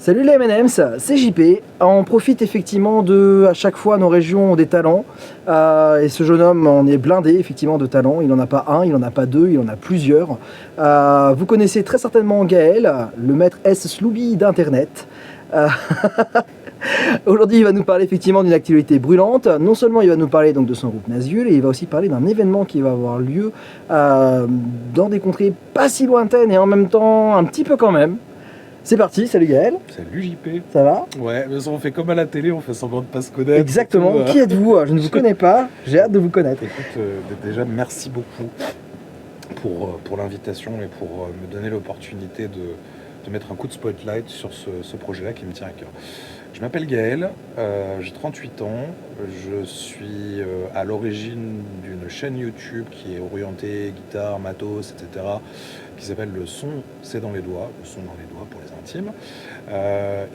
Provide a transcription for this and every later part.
Salut les M&M's, c'est JP. On profite effectivement de, à chaque fois, nos régions ont des talents. Et ce jeune homme en est blindé effectivement de talents. Il n'en a pas un, il n'en a pas deux, il en a plusieurs. Vous connaissez très certainement Gaël, le maître S. Slooby d'Internet. Aujourd'hui, il va nous parler effectivement d'une actualité brûlante. Non seulement il va nous parler donc de son groupe Nazgûl, et il va aussi parler d'un événement qui va avoir lieu dans des contrées pas si lointaines et en même temps un petit peu quand même. C'est parti, salut Gaël. Salut JP. Ça va? Ouais, mais on fait comme à la télé, on fait semblant de pas se connaître. Exactement. Qui êtes-vous? Je ne vous connais pas, j'ai hâte de vous connaître. Écoute, déjà merci beaucoup pour l'invitation et pour me donner l'opportunité de mettre un coup de spotlight sur ce projet-là qui me tient à cœur. Je m'appelle Gaël, j'ai 38 ans, je suis à l'origine d'une chaîne YouTube qui est orientée guitare, matos, etc., qui s'appelle Le Son, c'est dans les doigts, le son dans les doigts pour les intimes.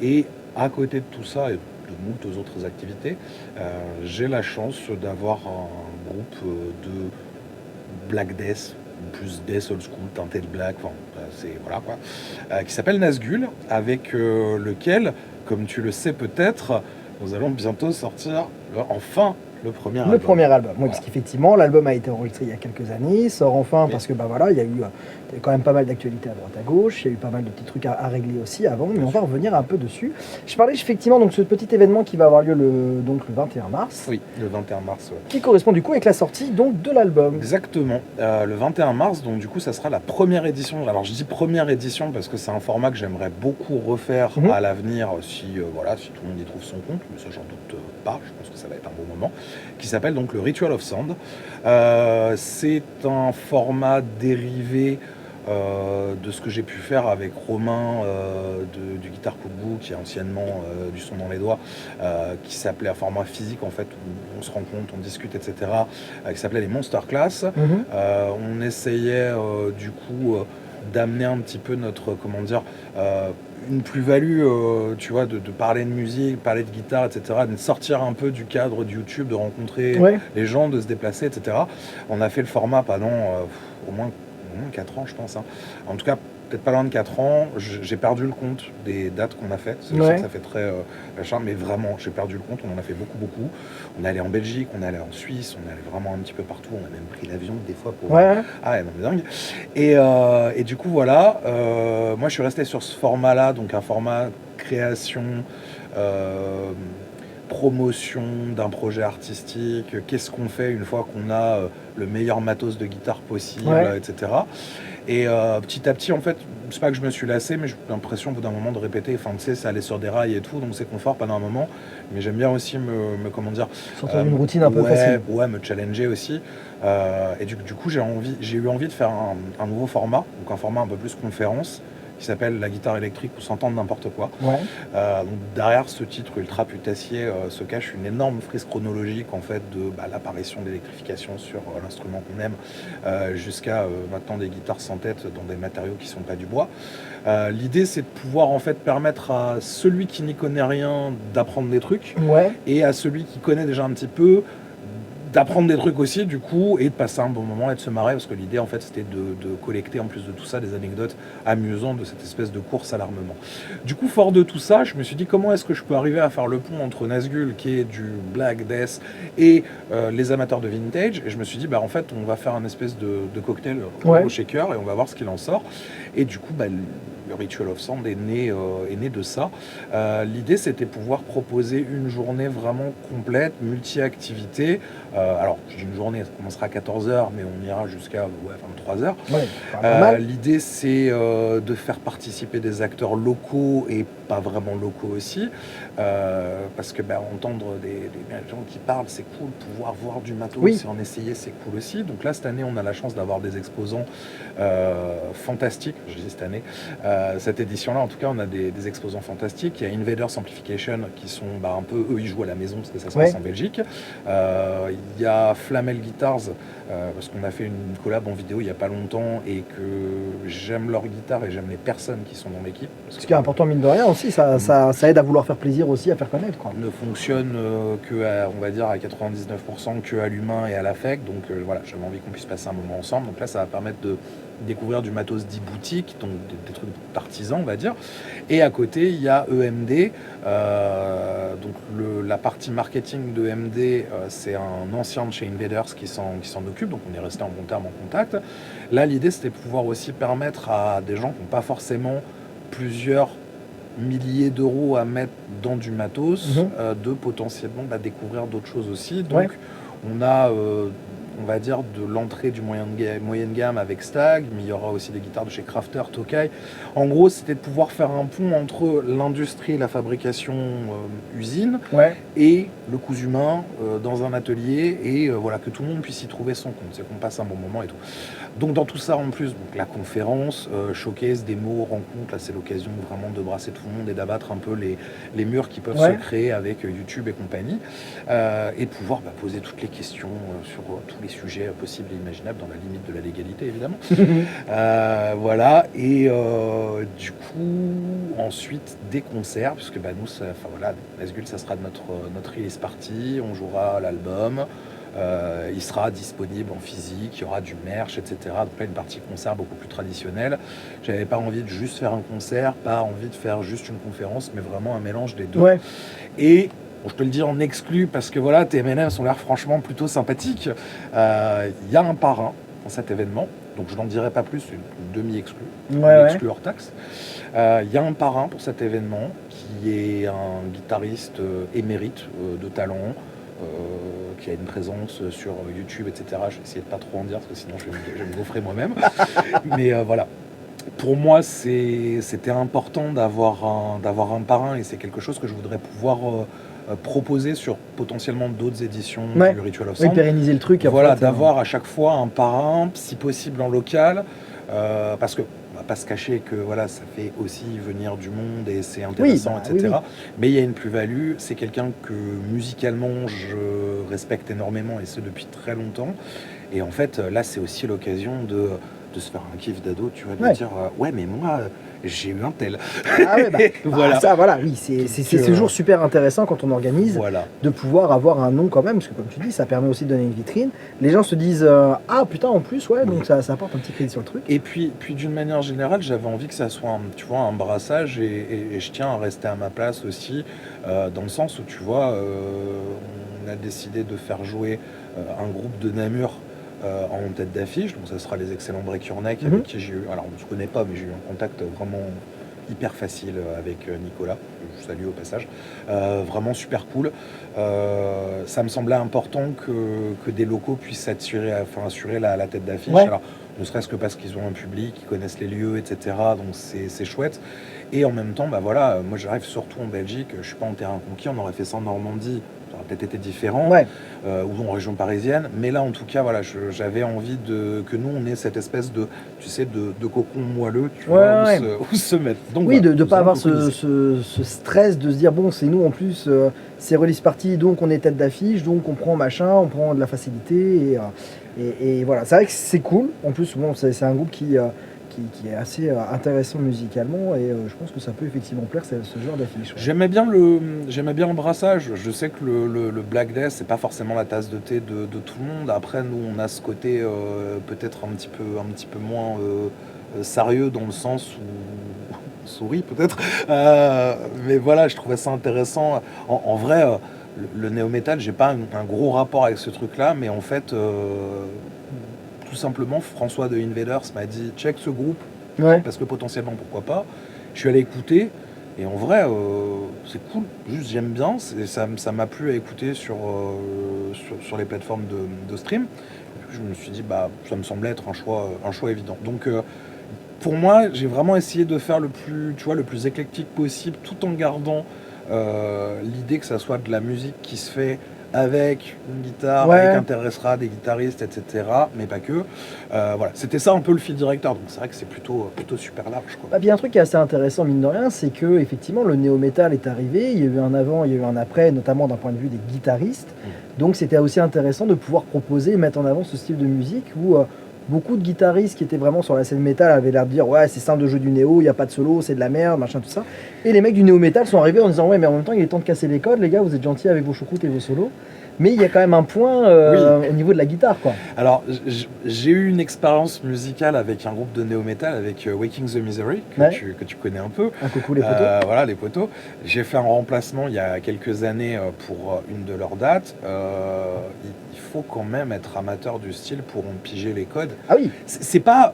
Et à côté de tout ça et de moult autres activités, j'ai la chance d'avoir un groupe de black death, plus death old school, teinté de black, enfin, c'est voilà quoi, qui s'appelle Nazgûl, avec lequel, comme tu le sais peut-être, nous allons bientôt sortir enfin le premier album. Le premier album, oui, parce qu'effectivement, l'album a été enregistré il y a quelques années, il sort enfin Oui. parce que voilà, il y a eu quand même pas mal d'actualités à droite à gauche, il y a eu pas mal de petits trucs à régler aussi avant, mais on va revenir un peu dessus. Je parlais effectivement donc ce petit événement qui va avoir lieu le 21 mars, Oui, le 21 mars. Ouais. qui correspond du coup avec la sortie donc de l'album. Exactement, le 21 mars, donc du coup ça sera la première édition. Alors je dis première édition parce que c'est un format que j'aimerais beaucoup refaire à l'avenir si tout le monde y trouve son compte, mais ça j'en doute pas, je pense que ça va être un bon moment, qui s'appelle donc le Ritual of Sound. C'est un format dérivé de ce que j'ai pu faire avec Romain du Guitar Cookbook, qui est anciennement du son dans les doigts, qui s'appelait un format physique en fait, où on se rencontre, on discute, etc., qui s'appelait les Monster Class. On essayait du coup d'amener un petit peu notre, comment dire, une plus-value, tu vois, de parler de musique, parler de guitare, etc., de sortir un peu du cadre de YouTube, de rencontrer les gens, de se déplacer, etc. On a fait le format pendant au moins 4 ans, je pense. Hein. En tout cas, peut-être pas loin de 4 ans. J'ai perdu le compte des dates qu'on a faites. Je sais que ça fait très machin, mais vraiment, j'ai perdu le compte. On en a fait beaucoup. On est allé en Belgique, on est allé en Suisse, on est allé vraiment un petit peu partout. On a même pris l'avion des fois pour... Ah ouais, non mais dingue. Et du coup, voilà. Moi, je suis resté sur ce format-là, donc un format création... promotion d'un projet artistique, qu'est-ce qu'on fait une fois qu'on a le meilleur matos de guitare possible, etc. Et petit à petit, en fait, c'est pas que je me suis lassé, mais j'ai l'impression au bout d'un moment de répéter, enfin tu sais, ça allait sur des rails et tout, donc c'est confort pendant un moment, mais j'aime bien aussi me comment dire... Sortir d'une routine un peu facile. Ouais, me challenger aussi. Et du coup, j'ai eu envie de faire un nouveau format, donc un format un peu plus conférence, qui s'appelle La guitare électrique ou s'entendre n'importe quoi. Donc derrière ce titre ultra putassier se cache une énorme frise chronologique en fait de l'apparition de l'électrification sur l'instrument qu'on aime jusqu'à maintenant des guitares sans tête dans des matériaux qui sont pas du bois. L'idée c'est de pouvoir en fait permettre à celui qui n'y connaît rien d'apprendre des trucs et à celui qui connaît déjà un petit peu d'apprendre des trucs aussi du coup et de passer un bon moment et de se marrer parce que l'idée en fait c'était de collecter en plus de tout ça des anecdotes amusantes de cette espèce de course à l'armement. Du coup fort de tout ça je me suis dit comment est-ce que je peux arriver à faire le pont entre Nazgûl qui est du black death et les amateurs de vintage et je me suis dit en fait on va faire un espèce de cocktail au shaker et on va voir ce qu'il en sort et du coup le Ritual of Sound est né de ça. L'idée, c'était pouvoir proposer une journée vraiment complète, multi-activité. Alors, une journée, ça commencera à 14h, mais on ira jusqu'à 23h. L'idée, c'est de faire participer des acteurs locaux et pas vraiment locaux aussi. Parce que entendre des gens qui parlent, c'est cool. Pouvoir voir du matos et en essayer, c'est cool aussi. Donc là, cette année, on a la chance d'avoir des exposants fantastiques. Je dis cette année. Cette édition-là, en tout cas, on a des exposants fantastiques. Il y a Invaders Amplification qui sont un peu, eux, ils jouent à la maison parce que ça se passe en Belgique. Il y a Flamel Guitars parce qu'on a fait une collab en vidéo il n'y a pas longtemps et que j'aime leur guitare et j'aime les personnes qui sont dans l'équipe. Ce qui est important mine de rien, aussi, ça aide à vouloir faire plaisir aussi, à faire connaître, quoi. Ne fonctionne que à, on va dire, à 99% que à l'humain et à l'affect. Donc voilà, j'avais envie qu'on puisse passer un moment ensemble. Donc là, ça va permettre de découvrir du matos dit boutique, donc des trucs d'artisans, on va dire. Et à côté, il y a EMD. Donc la partie marketing de EMD, c'est un ancien de chez Invaders qui s'en occupe. Donc on est resté en bon terme, en contact. Là, l'idée, c'était de pouvoir aussi permettre à des gens qui n'ont pas forcément plusieurs milliers d'euros à mettre dans du matos, de potentiellement découvrir d'autres choses aussi. Donc on a, on va dire, de l'entrée du moyenne gamme avec Stag, mais il y aura aussi des guitares de chez Crafter, Tokai. En gros, c'était de pouvoir faire un pont entre l'industrie, la fabrication usine, et le cousu humain dans un atelier, et voilà, que tout le monde puisse y trouver son compte, c'est qu'on passe un bon moment et tout. Donc dans tout ça, en plus, donc, la conférence, showcase, démo, rencontre, là c'est l'occasion vraiment de brasser tout le monde et d'abattre un peu les murs qui peuvent se créer avec YouTube et compagnie, et de pouvoir poser toutes les questions sur tous les sujets possibles et imaginables, dans la limite de la légalité évidemment. Voilà, et du coup, ensuite des concerts, puisque nous, voilà, Nazgul, ça sera notre release party, on jouera l'album. Il sera disponible en physique, il y aura du merch, etc. Donc là, une partie concert beaucoup plus traditionnelle. J'avais pas envie de juste faire un concert, pas envie de faire juste une conférence, mais vraiment un mélange des deux. Et bon, je te le dis en exclu, parce que voilà, tes M&M's ont l'air franchement plutôt sympathiques. Il y a un parrain dans cet événement, donc je n'en dirai pas plus, une demi-exclu, exclu hors taxe. Il y a un parrain pour cet événement, qui est un guitariste émérite de talent, qui a une présence sur YouTube, etc. Je vais essayer de pas trop en dire, parce que sinon je vais me gaufrer moi-même. Mais voilà. Pour moi, c'était important d'avoir un parrain, et c'est quelque chose que je voudrais pouvoir proposer sur potentiellement d'autres éditions du Ritual of Sound. Pérenniser le truc. Voilà, d'avoir à chaque fois un parrain, si possible en local, parce que on va pas se cacher que voilà, ça fait aussi venir du monde et c'est intéressant, etc. Mais il y a une plus-value, c'est quelqu'un que musicalement je respecte énormément, et ce depuis très longtemps. Et en fait, là, c'est aussi l'occasion de se faire un kiff d'ado, tu vois, de dire ouais, mais moi j'ai eu un tel. Voilà. Ça, voilà, oui, c'est toujours super intéressant quand on organise de pouvoir avoir un nom quand même, parce que comme tu dis, ça permet aussi de donner une vitrine. Les gens se disent ah putain, en plus, donc ça apporte un petit crédit sur le truc. Et puis d'une manière générale, j'avais envie que ça soit tu vois, un brassage, et je tiens à rester à ma place aussi, dans le sens où tu vois, on a décidé de faire jouer un groupe de Namur en tête d'affiche, donc ça sera les excellents Break Your Neck, avec qui j'ai eu, alors on ne se connaît pas, mais j'ai eu un contact vraiment hyper facile avec Nicolas, que je salue au passage, vraiment super cool. Ça me semblait important que des locaux puissent assurer la tête d'affiche, alors ne serait-ce que parce qu'ils ont un public, ils connaissent les lieux, etc. Donc c'est chouette. Et en même temps, voilà, moi j'arrive surtout en Belgique, je suis pas en terrain conquis, on aurait fait ça en Normandie, ça aurait peut-être été différent, ou en région parisienne, mais là en tout cas, voilà, j'avais envie que nous on ait cette espèce de, tu sais, de cocon moelleux, tu vois, où se mettre. Donc, oui, de ne pas avoir ce stress de se dire bon, c'est nous en plus, c'est release party, donc on est tête d'affiche, donc on prend machin, on prend de la facilité, et voilà, c'est vrai que c'est cool. En plus, bon, c'est un groupe qui est assez intéressant musicalement, et je pense que ça peut effectivement plaire, ce genre d'affiche. J'aimais bien le brassage. Je sais que le Black Death, c'est pas forcément la tasse de thé de tout le monde. Après, nous, on a ce côté peut-être un petit peu moins sérieux, dans le sens où souris peut-être. Mais voilà, je trouvais ça intéressant. En vrai, le néo-metal, j'ai pas un gros rapport avec ce truc-là, mais en fait, tout simplement, François de Invaders m'a dit check ce groupe, parce que potentiellement, pourquoi pas. Je suis allé écouter, et en vrai, c'est cool. Juste, j'aime bien. Ça m'a plu à écouter sur les plateformes de stream. Et puis, je me suis dit, ça me semblait être un choix évident. Donc, pour moi, j'ai vraiment essayé de faire le plus éclectique possible, tout en gardant l'idée que ça soit de la musique qui se fait avec une guitare, avec un terrestra, des guitaristes, etc. Mais pas que. Voilà, c'était ça un peu le fil directeur. Donc c'est vrai que c'est plutôt super large, quoi. Puis un truc qui est assez intéressant, mine de rien, c'est que effectivement le néo-metal est arrivé. Il y a eu un avant, il y a eu un après, notamment d'un point de vue des guitaristes. Donc c'était aussi intéressant de pouvoir proposer et mettre en avant ce style de musique où beaucoup de guitaristes qui étaient vraiment sur la scène métal avaient l'air de dire ouais c'est simple de jouer du néo, il n'y a pas de solo, c'est de la merde, machin tout ça. Et les mecs du néo métal sont arrivés en disant ouais mais en même temps il est temps de casser les codes les gars, vous êtes gentils avec vos choucroutes et vos solos. Mais il y a quand même un point au niveau de la guitare quoi. Alors j'ai eu une expérience musicale avec un groupe de néo-metal avec Waking the Misery que tu connais un peu. Un coucou les poteaux. Voilà les poteaux. J'ai fait un remplacement il y a quelques années pour une de leurs dates. Il faut quand même être amateur du style pour en piger les codes. Ah oui. C'est pas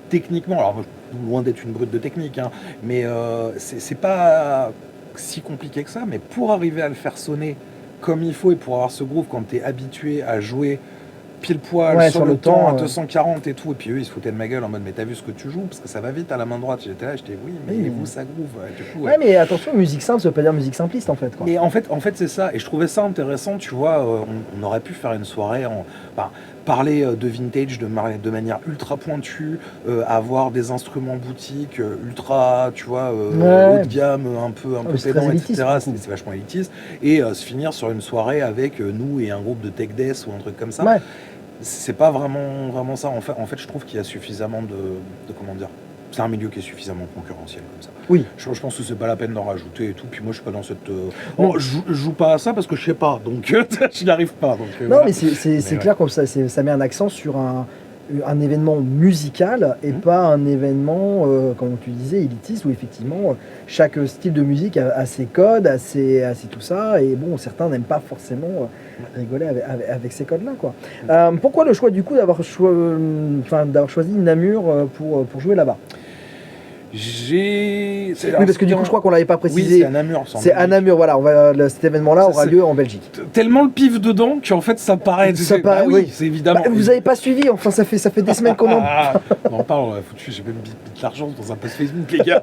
techniquement, alors loin d'être une brute de technique, hein, mais c'est pas si compliqué que ça. Mais pour arriver à le faire sonner comme il faut et pour avoir ce groove quand tu es habitué à jouer pile poil sur le temps à 240 et tout, et puis eux ils se foutaient de ma gueule en mode mais t'as vu ce que tu joues parce que ça va vite à la main droite. J'étais là, j'étais oui mais vous ça groove du coup, ouais mais attention, musique simple ça veut pas dire musique simpliste en fait quoi. Et en fait c'est ça, et je trouvais ça intéressant, tu vois. On aurait pu faire une soirée parler de vintage de manière ultra pointue, avoir des instruments boutiques ultra, tu vois, haut de gamme, un peu pédant, etc. C'est vachement élitiste, et se finir sur une soirée avec nous et un groupe de tech death ou un truc comme ça. Ouais. C'est pas vraiment ça. En fait, je trouve qu'il y a suffisamment de comment dire. C'est un milieu qui est suffisamment concurrentiel comme ça. Oui. Je pense que c'est pas la peine d'en rajouter et tout. Puis moi, je suis pas dans cette. Je joue pas à ça parce que je sais pas, donc je n'y arrive pas. Donc, non, voilà. mais c'est clair comme ça. Ça met un accent sur un événement musical et pas un événement, comme tu disais, élitiste, où effectivement chaque style de musique a ses codes, a ses tout ça, et bon, certains n'aiment pas forcément rigoler avec ces codes-là, quoi. Pourquoi le choix du coup d'avoir choisi Namur pour jouer là-bas? Oui, parce que du coup, je crois qu'on l'avait pas précisé. Oui, c'est à Namur. C'est à Namur, voilà. Cet événement-là aura lieu en Belgique. Tellement le pif dedans qu'en fait, ça paraît. Oui, c'est évidemment. Vous avez pas suivi. Enfin, ça fait des semaines qu'on en. On en parle. Foutu, j'ai même mis de l'argent dans un post Facebook, les gars.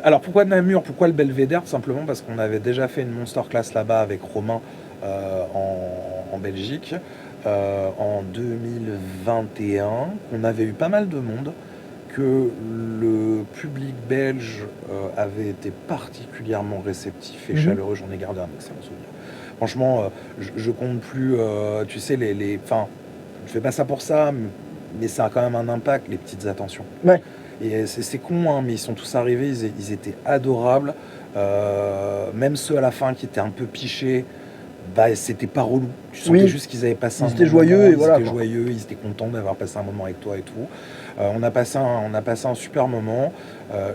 Alors, pourquoi Namur? Pourquoi le Belvédère? Tout simplement parce qu'on avait déjà fait une Monster Class là-bas avec Romain en Belgique en 2021. On avait eu pas mal de monde. Que le public belge avait été particulièrement réceptif et chaleureux. J'en ai gardé un excellent souvenir. Franchement, je compte plus, tu sais, enfin, je fais pas ça pour ça, mais ça a quand même un impact, les petites attentions. Ouais. Et c'est con, hein, mais ils sont tous arrivés, ils étaient adorables. Même ceux à la fin qui étaient un peu pichés, c'était pas relou. Tu sentais juste qu'ils avaient passé un moment. Ils étaient joyeux, ils étaient contents d'avoir passé un moment avec toi et tout. On a passé un super moment.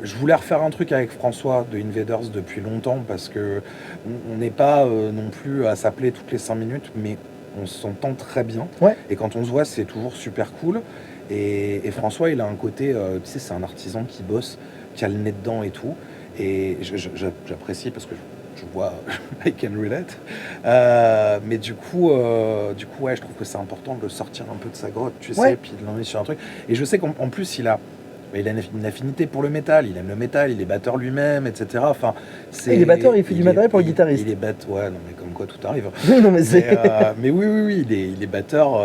Je voulais refaire un truc avec François de Invaders depuis longtemps parce que on n'est pas non plus à s'appeler toutes les 5 minutes, mais on s'entend très bien. Ouais. Et quand on se voit, c'est toujours super cool. Et François, il a un côté, tu sais, c'est un artisan qui bosse, qui a le nez dedans et tout. Et j'apprécie parce que je vois I can relate. Mais du coup, ouais, je trouve que c'est important de le sortir un peu de sa grotte, tu sais, puis de l'emmener sur un truc. Et je sais qu'en plus, il a une affinité pour le métal, il aime le métal, il est batteur lui-même, etc. Enfin, il est batteur, il fait du matériel pour les guitaristes. Il est batteur, ouais, non mais comme quoi tout arrive. Oui, non, mais oui, il est batteur,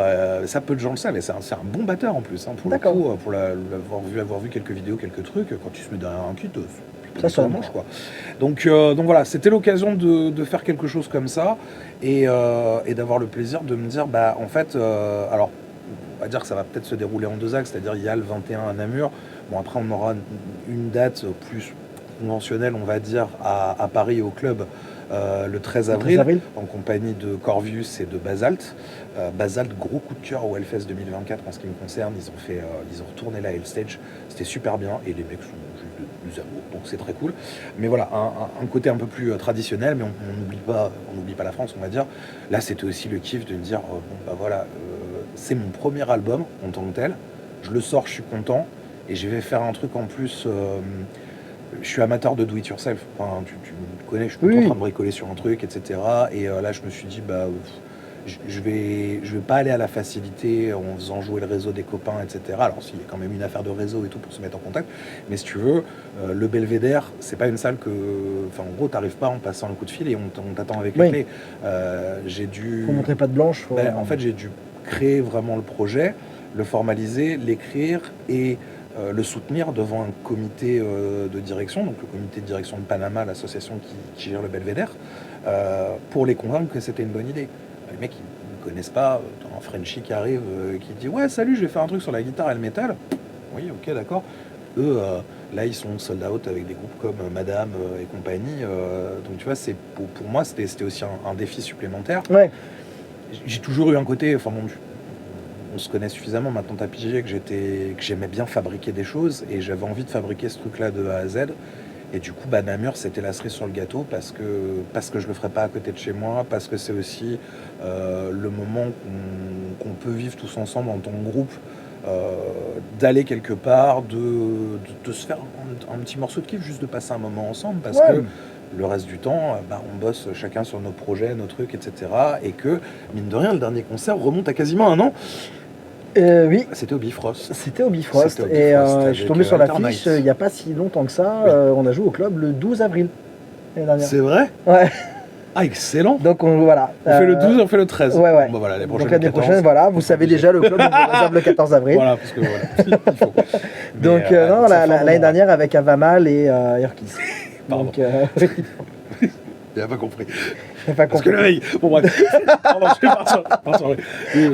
ça peu de gens le savent, et c'est un bon batteur en plus, hein, pour le coup, pour avoir vu quelques vidéos, quelques trucs, quand tu se mets derrière un kit, ça mange quoi. Donc voilà, c'était l'occasion de faire quelque chose comme ça, et d'avoir le plaisir de me dire, en fait, alors, on va dire que ça va peut-être se dérouler en 2 axes, c'est-à-dire il y a le 21 à Namur. Bon, après, on aura une date plus conventionnelle, on va dire, à Paris au club le 13 avril, en compagnie de Corvius et de Basalt. Basalt, gros coup de cœur au Hellfest 2024 en ce qui me concerne. Ils ont retourné la Hellstage, c'était super bien, et les mecs sont juste des amours, donc c'est très cool. Mais voilà, un côté un peu plus traditionnel, mais on n'oublie pas la France, on va dire. Là, c'était aussi le kiff de me dire, c'est mon premier album en tant que tel, je le sors, je suis content, et je vais faire un truc en plus. Je suis amateur de do it yourself. Enfin, tu me connais, je suis tout en train de bricoler sur un truc, etc. Et là, je me suis dit, je vais pas aller à la facilité en faisant jouer le réseau des copains, etc. Alors, s'il y a quand même une affaire de réseau et tout pour se mettre en contact, mais si tu veux, le Belvédère, c'est pas une salle que. Enfin, en gros, t'arrives pas en passant le coup de fil et on t'attend avec les clés. Faut montrer pas de blanche. En fait, j'ai dû créer vraiment le projet, le formaliser, l'écrire et le soutenir devant un comité de direction, donc le comité de direction de Panama, l'association qui gère le Belvédère, pour les convaincre que c'était une bonne idée. Les mecs, me connaissent pas, t'as un Frenchie qui arrive, qui dit ouais salut, je vais faire un truc sur la guitare et le métal. Oui, ok, d'accord. Eux, là, ils sont sold out avec des groupes comme Madame et compagnie. Donc, tu vois, pour moi, c'était aussi un défi supplémentaire. Ouais. J'ai toujours eu un côté, enfin, bon, on se connaît suffisamment maintenant, t'as pigé, que j'aimais bien fabriquer des choses et j'avais envie de fabriquer ce truc-là de A à Z. Et du coup, Namur, c'était la cerise sur le gâteau parce que je le ferais pas à côté de chez moi, parce que c'est aussi le moment qu'on peut vivre tous ensemble en tant que groupe. D'aller quelque part, de se faire un petit morceau de kiff, juste de passer un moment ensemble, parce que le reste du temps, on bosse chacun sur nos projets, nos trucs, etc. Et que, mine de rien, le dernier concert remonte à quasiment un an. Oui. C'était au Bifrost. C'était au Bifrost. Et je suis tombé sur l'affiche il n'y a pas si longtemps que ça. Oui. On a joué au club le 12 avril l'année dernière. C'est vrai ? Ouais. Ah, excellent. Donc voilà. On fait le 12 et on fait le 13. Ouais. Bon, voilà, les donc l'année prochaine, voilà, vous savez déjà, le club on réserve le 14 avril. Voilà, parce que voilà, il faut. Donc non, l'année dernière avec Avamal et Urkis. Pardon. Donc, il n'a pas compris. Parce que le mec... Bon bref. Pardon, je vais partir.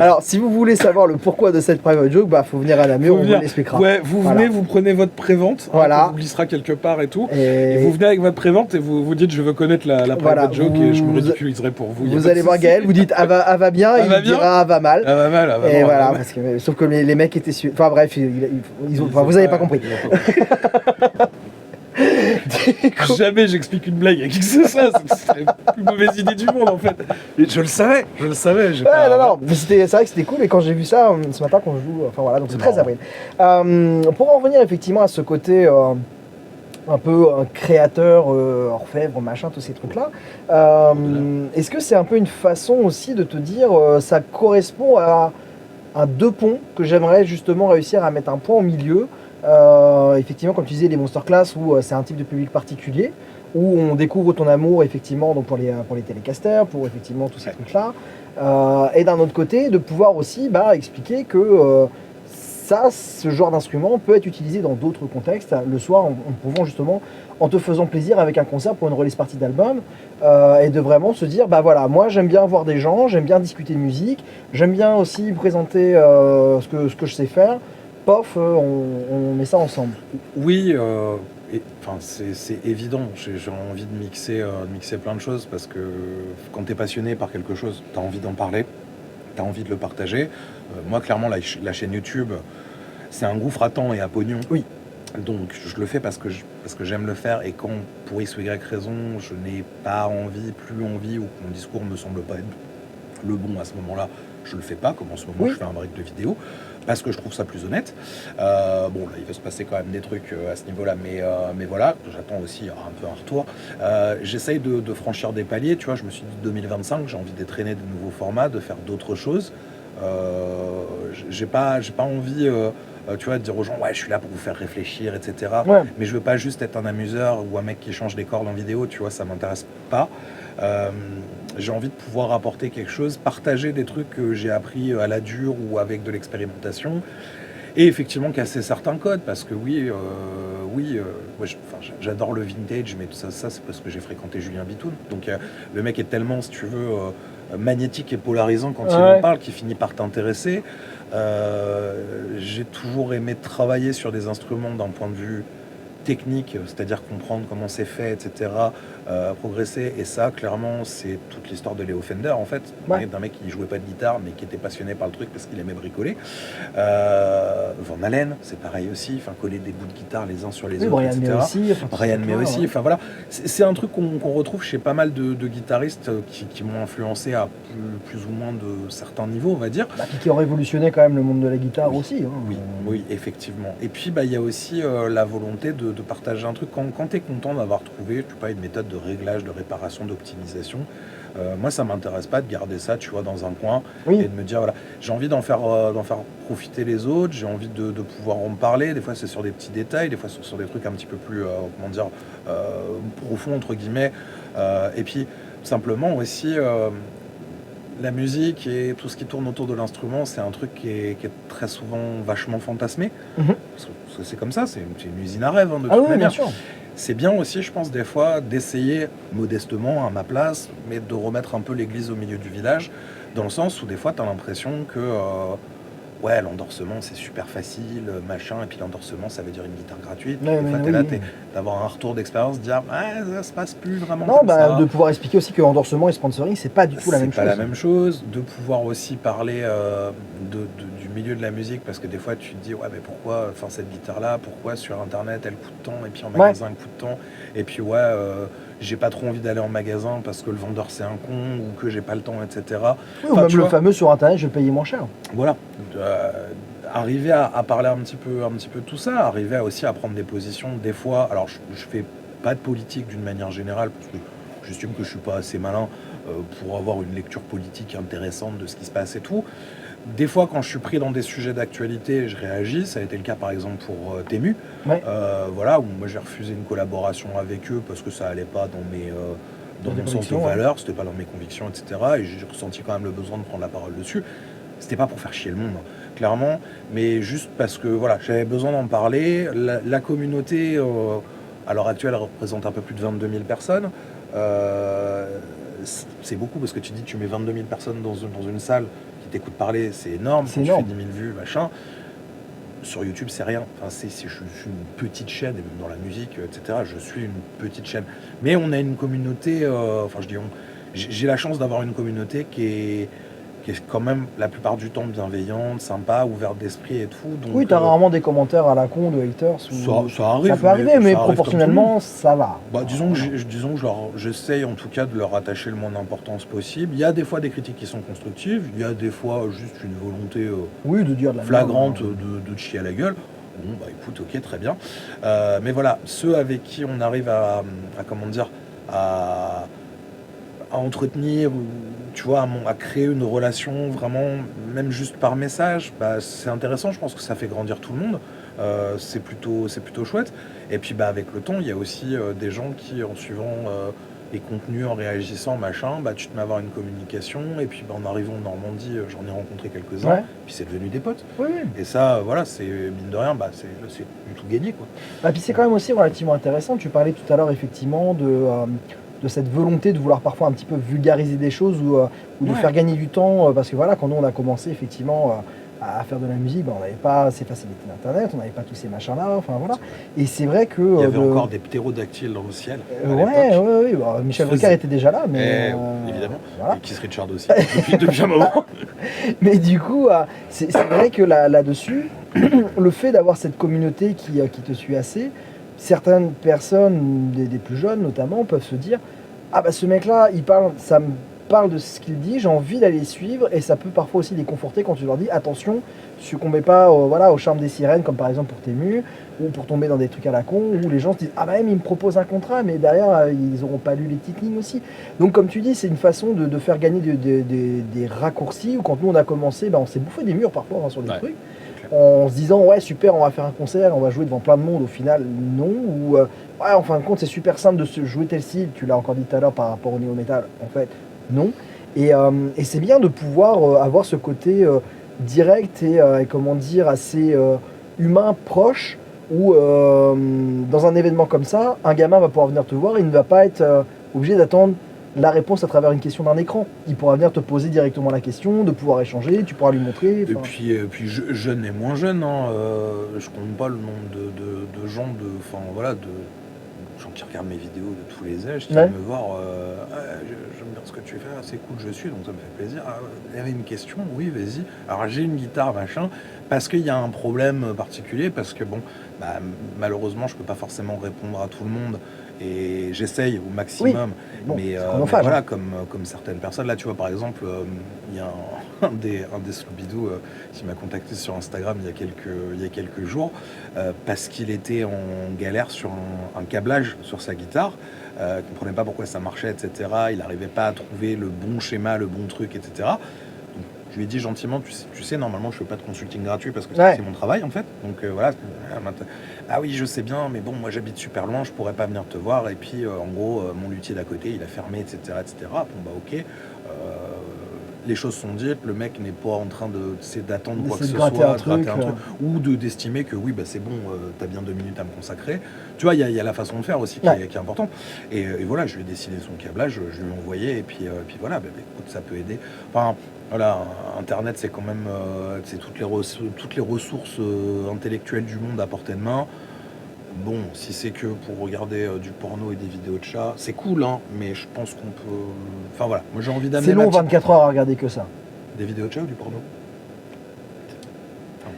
Alors, si vous voulez savoir le pourquoi de cette private joke, faut venir à Namur, on vous l'expliquera. Ouais, vous venez, vous prenez votre prévente, voilà. On vous glissera quelque part et tout. Et vous venez avec votre prévente et vous dites je veux connaître la private joke et je me ridiculiserai pour vous. Vous allez voir Gaël, vous dites ah va bien, il dira ah va mal. Ah va mal, et voilà, parce que, sauf que les mecs étaient sûrs. Enfin bref, vous n'avez pas compris. Jamais j'explique une blague à qui que ce soit, c'est la plus mauvaise idée du monde en fait. Et je le savais. Non, mais c'est vrai que c'était cool et quand j'ai vu ça ce matin quand je joue, enfin voilà, donc c'est 13 avril. Pour en revenir effectivement à ce côté un peu un créateur, orfèvre, machin, tous ces trucs-là, est-ce que c'est un peu une façon aussi de te dire ça correspond à deux ponts que j'aimerais justement réussir à mettre un point au milieu. Effectivement, comme tu disais, les Monster Class où c'est un type de public particulier, où on découvre ton amour effectivement donc pour les télécasters, pour effectivement tous ces trucs-là, et d'un autre côté de pouvoir aussi expliquer que ce genre d'instrument peut être utilisé dans d'autres contextes, le soir en pouvant justement, en te faisant plaisir avec un concert pour une release party d'album, et de vraiment se dire voilà, moi j'aime bien voir des gens, j'aime bien discuter de musique, j'aime bien aussi présenter ce que je sais faire. Pof, on met ça ensemble. Oui, c'est évident. J'ai envie de mixer plein de choses parce que quand tu es passionné par quelque chose, tu as envie d'en parler, tu as envie de le partager. Moi, clairement, la chaîne YouTube, c'est un gouffre à temps et à pognon. Oui. Donc, je le fais parce que j'aime le faire et quand, pour X ou Y raison, je n'ai pas plus envie ou que mon discours ne me semble pas être le bon à ce moment-là, je le fais pas, comme en ce moment je fais un break de vidéo, parce que je trouve ça plus honnête. Bon, là, il va se passer quand même des trucs à ce niveau-là, mais voilà, j'attends aussi un peu un retour. J'essaye de franchir des paliers, tu vois, je me suis dit 2025, j'ai envie d'entraîner de nouveaux formats, de faire d'autres choses. J'ai pas envie... tu vois, de dire aux gens, ouais, je suis là pour vous faire réfléchir, etc. Ouais. Mais je veux pas juste être un amuseur ou un mec qui change des cordes en vidéo, tu vois, ça m'intéresse pas. J'ai envie de pouvoir apporter quelque chose, partager des trucs que j'ai appris à la dure ou avec de l'expérimentation, et effectivement casser certains codes, parce que j'adore le vintage, mais tout ça c'est parce que j'ai fréquenté Julien Bitoun. Donc le mec est tellement, si tu veux, magnétique et polarisant quand il en parle, qu'il finit par t'intéresser. J'ai toujours aimé travailler sur des instruments d'un point de vue technique, c'est-à-dire comprendre comment c'est fait, etc., progresser. Et ça, clairement, c'est toute l'histoire de Léo Fender, en fait, d'un mec qui jouait pas de guitare, mais qui était passionné par le truc parce qu'il aimait bricoler. Van Halen, c'est pareil aussi, coller des bouts de guitare les uns sur les autres, etc. Brian May aussi, voilà. C'est un truc qu'on retrouve chez pas mal de guitaristes qui m'ont influencé à plus ou moins de certains niveaux, on va dire. Qui ont révolutionné quand même le monde de la guitare aussi. Hein. Oui, effectivement. Et puis, il y a aussi la volonté de partager un truc. Quand tu es content d'avoir trouvé, une méthode de réglage, de réparation, d'optimisation, moi, ça m'intéresse pas de garder ça, tu vois, dans un coin et de me dire, voilà, j'ai envie d'en faire profiter les autres, j'ai envie de pouvoir en parler. Des fois, c'est sur des petits détails, des fois, c'est sur des trucs un petit peu plus, profonds, entre guillemets. Et puis, simplement aussi... la musique et tout ce qui tourne autour de l'instrument, c'est un truc qui est très souvent vachement fantasmé. Parce que c'est comme ça, c'est une usine à rêves, de toute manière. Bien sûr. c'est bien aussi, je pense, des fois, d'essayer modestement, à ma place, mais de remettre un peu l'église au milieu du village, dans le sens où des fois, tu as l'impression que ouais, l'endorsement c'est super facile, machin, et puis l'endorsement ça veut dire une guitare gratuite. Puis Ouais, des fois, mais tu es là, oui. d'avoir un retour d'expérience, dire ça se passe plus vraiment Non, comme bah, de ça. pouvoir expliquer aussi que endorsement et sponsoring, c'est pas du tout la C'est même pas la chose. même chose, de pouvoir aussi parler du milieu de la musique, parce que des fois tu te dis, ouais, mais pourquoi, enfin, cette guitare-là, pourquoi sur internet elle coûte tant, et puis en Ouais. magasin elle coûte tant, et puis ouais, j'ai pas trop envie d'aller en magasin parce que le vendeur c'est un con, ou que j'ai pas le temps, etc. Oui, ou Enfin, même tu le vois, fameux sur internet, je vais payer moins cher. voilà. Euh, Arriver à parler un petit peu de tout ça, arriver aussi à prendre des positions, des fois, alors je fais pas de politique d'une manière générale, parce que j'estime que je suis pas assez malin pour avoir une lecture politique intéressante de ce qui se passe et tout. Des fois, quand je suis pris dans des sujets d'actualité, je réagis. Ça a été le cas par exemple pour Temu. Ouais. Voilà, où moi j'ai refusé une collaboration avec eux parce que ça allait pas dans mes Dans dans tes mon sens de convictions, ouais. valeur, c'était pas dans mes convictions, etc. Et j'ai ressenti quand même le besoin de prendre la parole dessus. C'était pas pour faire chier le monde, hein, clairement, mais juste parce que voilà, j'avais besoin d'en parler. La communauté, à l'heure actuelle, elle représente un peu plus de 22 000 personnes. Euh, c'est beaucoup parce que tu dis tu mets 22 000 personnes dans une salle qui t'écoutent parler, c'est énorme. C'est Quand tu fais énorme. 10 000 vues, machin. Sur YouTube, c'est rien. Enfin, je suis une petite chaîne, et même dans la musique, etc. Je suis une petite chaîne. Mais on a une communauté, enfin, je dis j'ai la chance d'avoir une communauté qui est quand même la plupart du temps bienveillante, sympa, ouverte d'esprit et tout. Oui, Donc, t'as rarement des commentaires à la con de haters. ça arrive. Ça peut arriver, mais ça arrive comme tout le monde. proportionnellement, ça va. Bah, disons que j'essaye en tout cas de leur attacher le moins d'importance possible. Il y a des fois des critiques qui sont constructives, il y a des fois juste une volonté Oui, de dire de la flagrante merde. de te chier à la gueule. Bon, bah écoute, ok, très bien. Mais voilà, ceux avec qui on arrive comment dire, à, à entretenir, ou, tu vois, à créer une relation vraiment, même juste par message, bah, c'est intéressant. Je pense que ça fait grandir tout le monde. C'est plutôt chouette. Et puis bah, avec le temps, il y a aussi des gens qui, en suivant les contenus, en réagissant, machin, bah, tu te mets à avoir une communication. Et puis bah, en arrivant en Normandie, j'en ai rencontré quelques-uns. Ouais. Puis c'est devenu des potes. Oui, oui. Et ça, voilà, c'est mine de rien, bah, c'est du tout gagné, quoi. Ah, puis c'est quand même aussi relativement intéressant. Tu parlais tout à l'heure effectivement de cette volonté de vouloir parfois un petit peu vulgariser des choses ou de Ouais. faire gagner du temps. Parce que voilà, quand nous on a commencé effectivement à faire de la musique, on n'avait pas ces facilités d'internet, on n'avait pas tous ces machins-là. Enfin voilà. Et c'est vrai que. Il y avait encore des ptérodactyles dans le ciel à Ouais, l'époque. ouais, ouais. Bah, Michel Faisait- Rocard était déjà là, mais. Évidemment. Voilà. Et Keith Richards aussi, depuis un moment. Mais du coup, c'est vrai que là-dessus, le fait d'avoir cette communauté qui te suit assez, certaines personnes, des plus jeunes notamment, peuvent se dire ah bah ce mec-là, il parle, ça me parle de ce qu'il dit, j'ai envie d'aller suivre, et ça peut parfois aussi les conforter quand tu leur dis attention, succombez pas voilà, au charme des sirènes, comme par exemple pour Temu, ou pour tomber dans des trucs à la con, où les gens se disent ah bah même il me propose un contrat, mais derrière ils n'auront pas lu les petites lignes aussi. Donc comme tu dis, c'est une façon de faire gagner des raccourcis, où quand nous on a commencé, bah, on s'est bouffé des murs parfois sur des Ouais. trucs, en se disant ouais super, on va faire un concert, on va jouer devant plein de monde, au final non, ou ouais en fin de compte c'est super simple de se jouer tel style, tu l'as encore dit tout à l'heure par rapport au néo metal, en fait non, et c'est bien de pouvoir avoir ce côté direct et comment dire assez humain, proche, où dans un événement comme ça, un gamin va pouvoir venir te voir, il ne va pas être obligé d'attendre la réponse à travers une question d'un écran. Il pourra venir te poser directement la question, de pouvoir échanger, tu pourras lui montrer. Et puis jeune et moins jeune, hein, je compte pas le nombre de gens, de gens qui regardent mes vidéos de tous les âges, qui Ouais. viennent me voir, j'aime bien ce que tu fais, c'est cool, je suis, donc ça me fait plaisir. Ah, il y avait une question, oui, vas-y. Alors j'ai une guitare, machin, parce qu'il y a un problème particulier, parce que bon, bah, malheureusement, je peux pas forcément répondre à tout le monde, et j'essaye au maximum. Bon, Mais, c'est chronophage, voilà, hein. comme certaines personnes, là tu vois par exemple, il y a un des Sloubidou qui m'a contacté sur Instagram il y a quelques jours, parce qu'il était en galère sur un câblage sur sa guitare, il ne comprenait pas pourquoi ça marchait, etc. Il n'arrivait pas à trouver le bon schéma, le bon truc, etc. Donc, je lui ai dit gentiment, tu sais, normalement je fais pas de consulting gratuit parce que Ouais. c'est mon travail en fait. Donc voilà, ah oui, je sais bien, mais bon, moi j'habite super loin, je pourrais pas venir te voir. Et puis en gros, mon luthier d'à côté, il a fermé, etc., etc. Bon bah ok. les choses sont dites, le mec n'est pas en train d'attendre quoi que D'essayer ce de gratter soit, un truc, ou d'estimer que oui, bah, c'est bon, t'as bien 2 minutes à me consacrer. Tu vois, il y a la façon de faire aussi qui est importante. Et voilà, je lui ai dessiné son câblage, je lui ai envoyé, et puis voilà, bah, écoute, ça peut aider. Enfin, voilà, Internet, c'est quand même c'est toutes les ressources intellectuelles du monde à portée de main. Bon, si c'est que pour regarder du porno et des vidéos de chats, c'est cool, hein, mais je pense qu'on peut... Enfin voilà, moi j'ai envie d'amener... C'est long, 24 heures à regarder que ça. Des vidéos de chats ou du porno?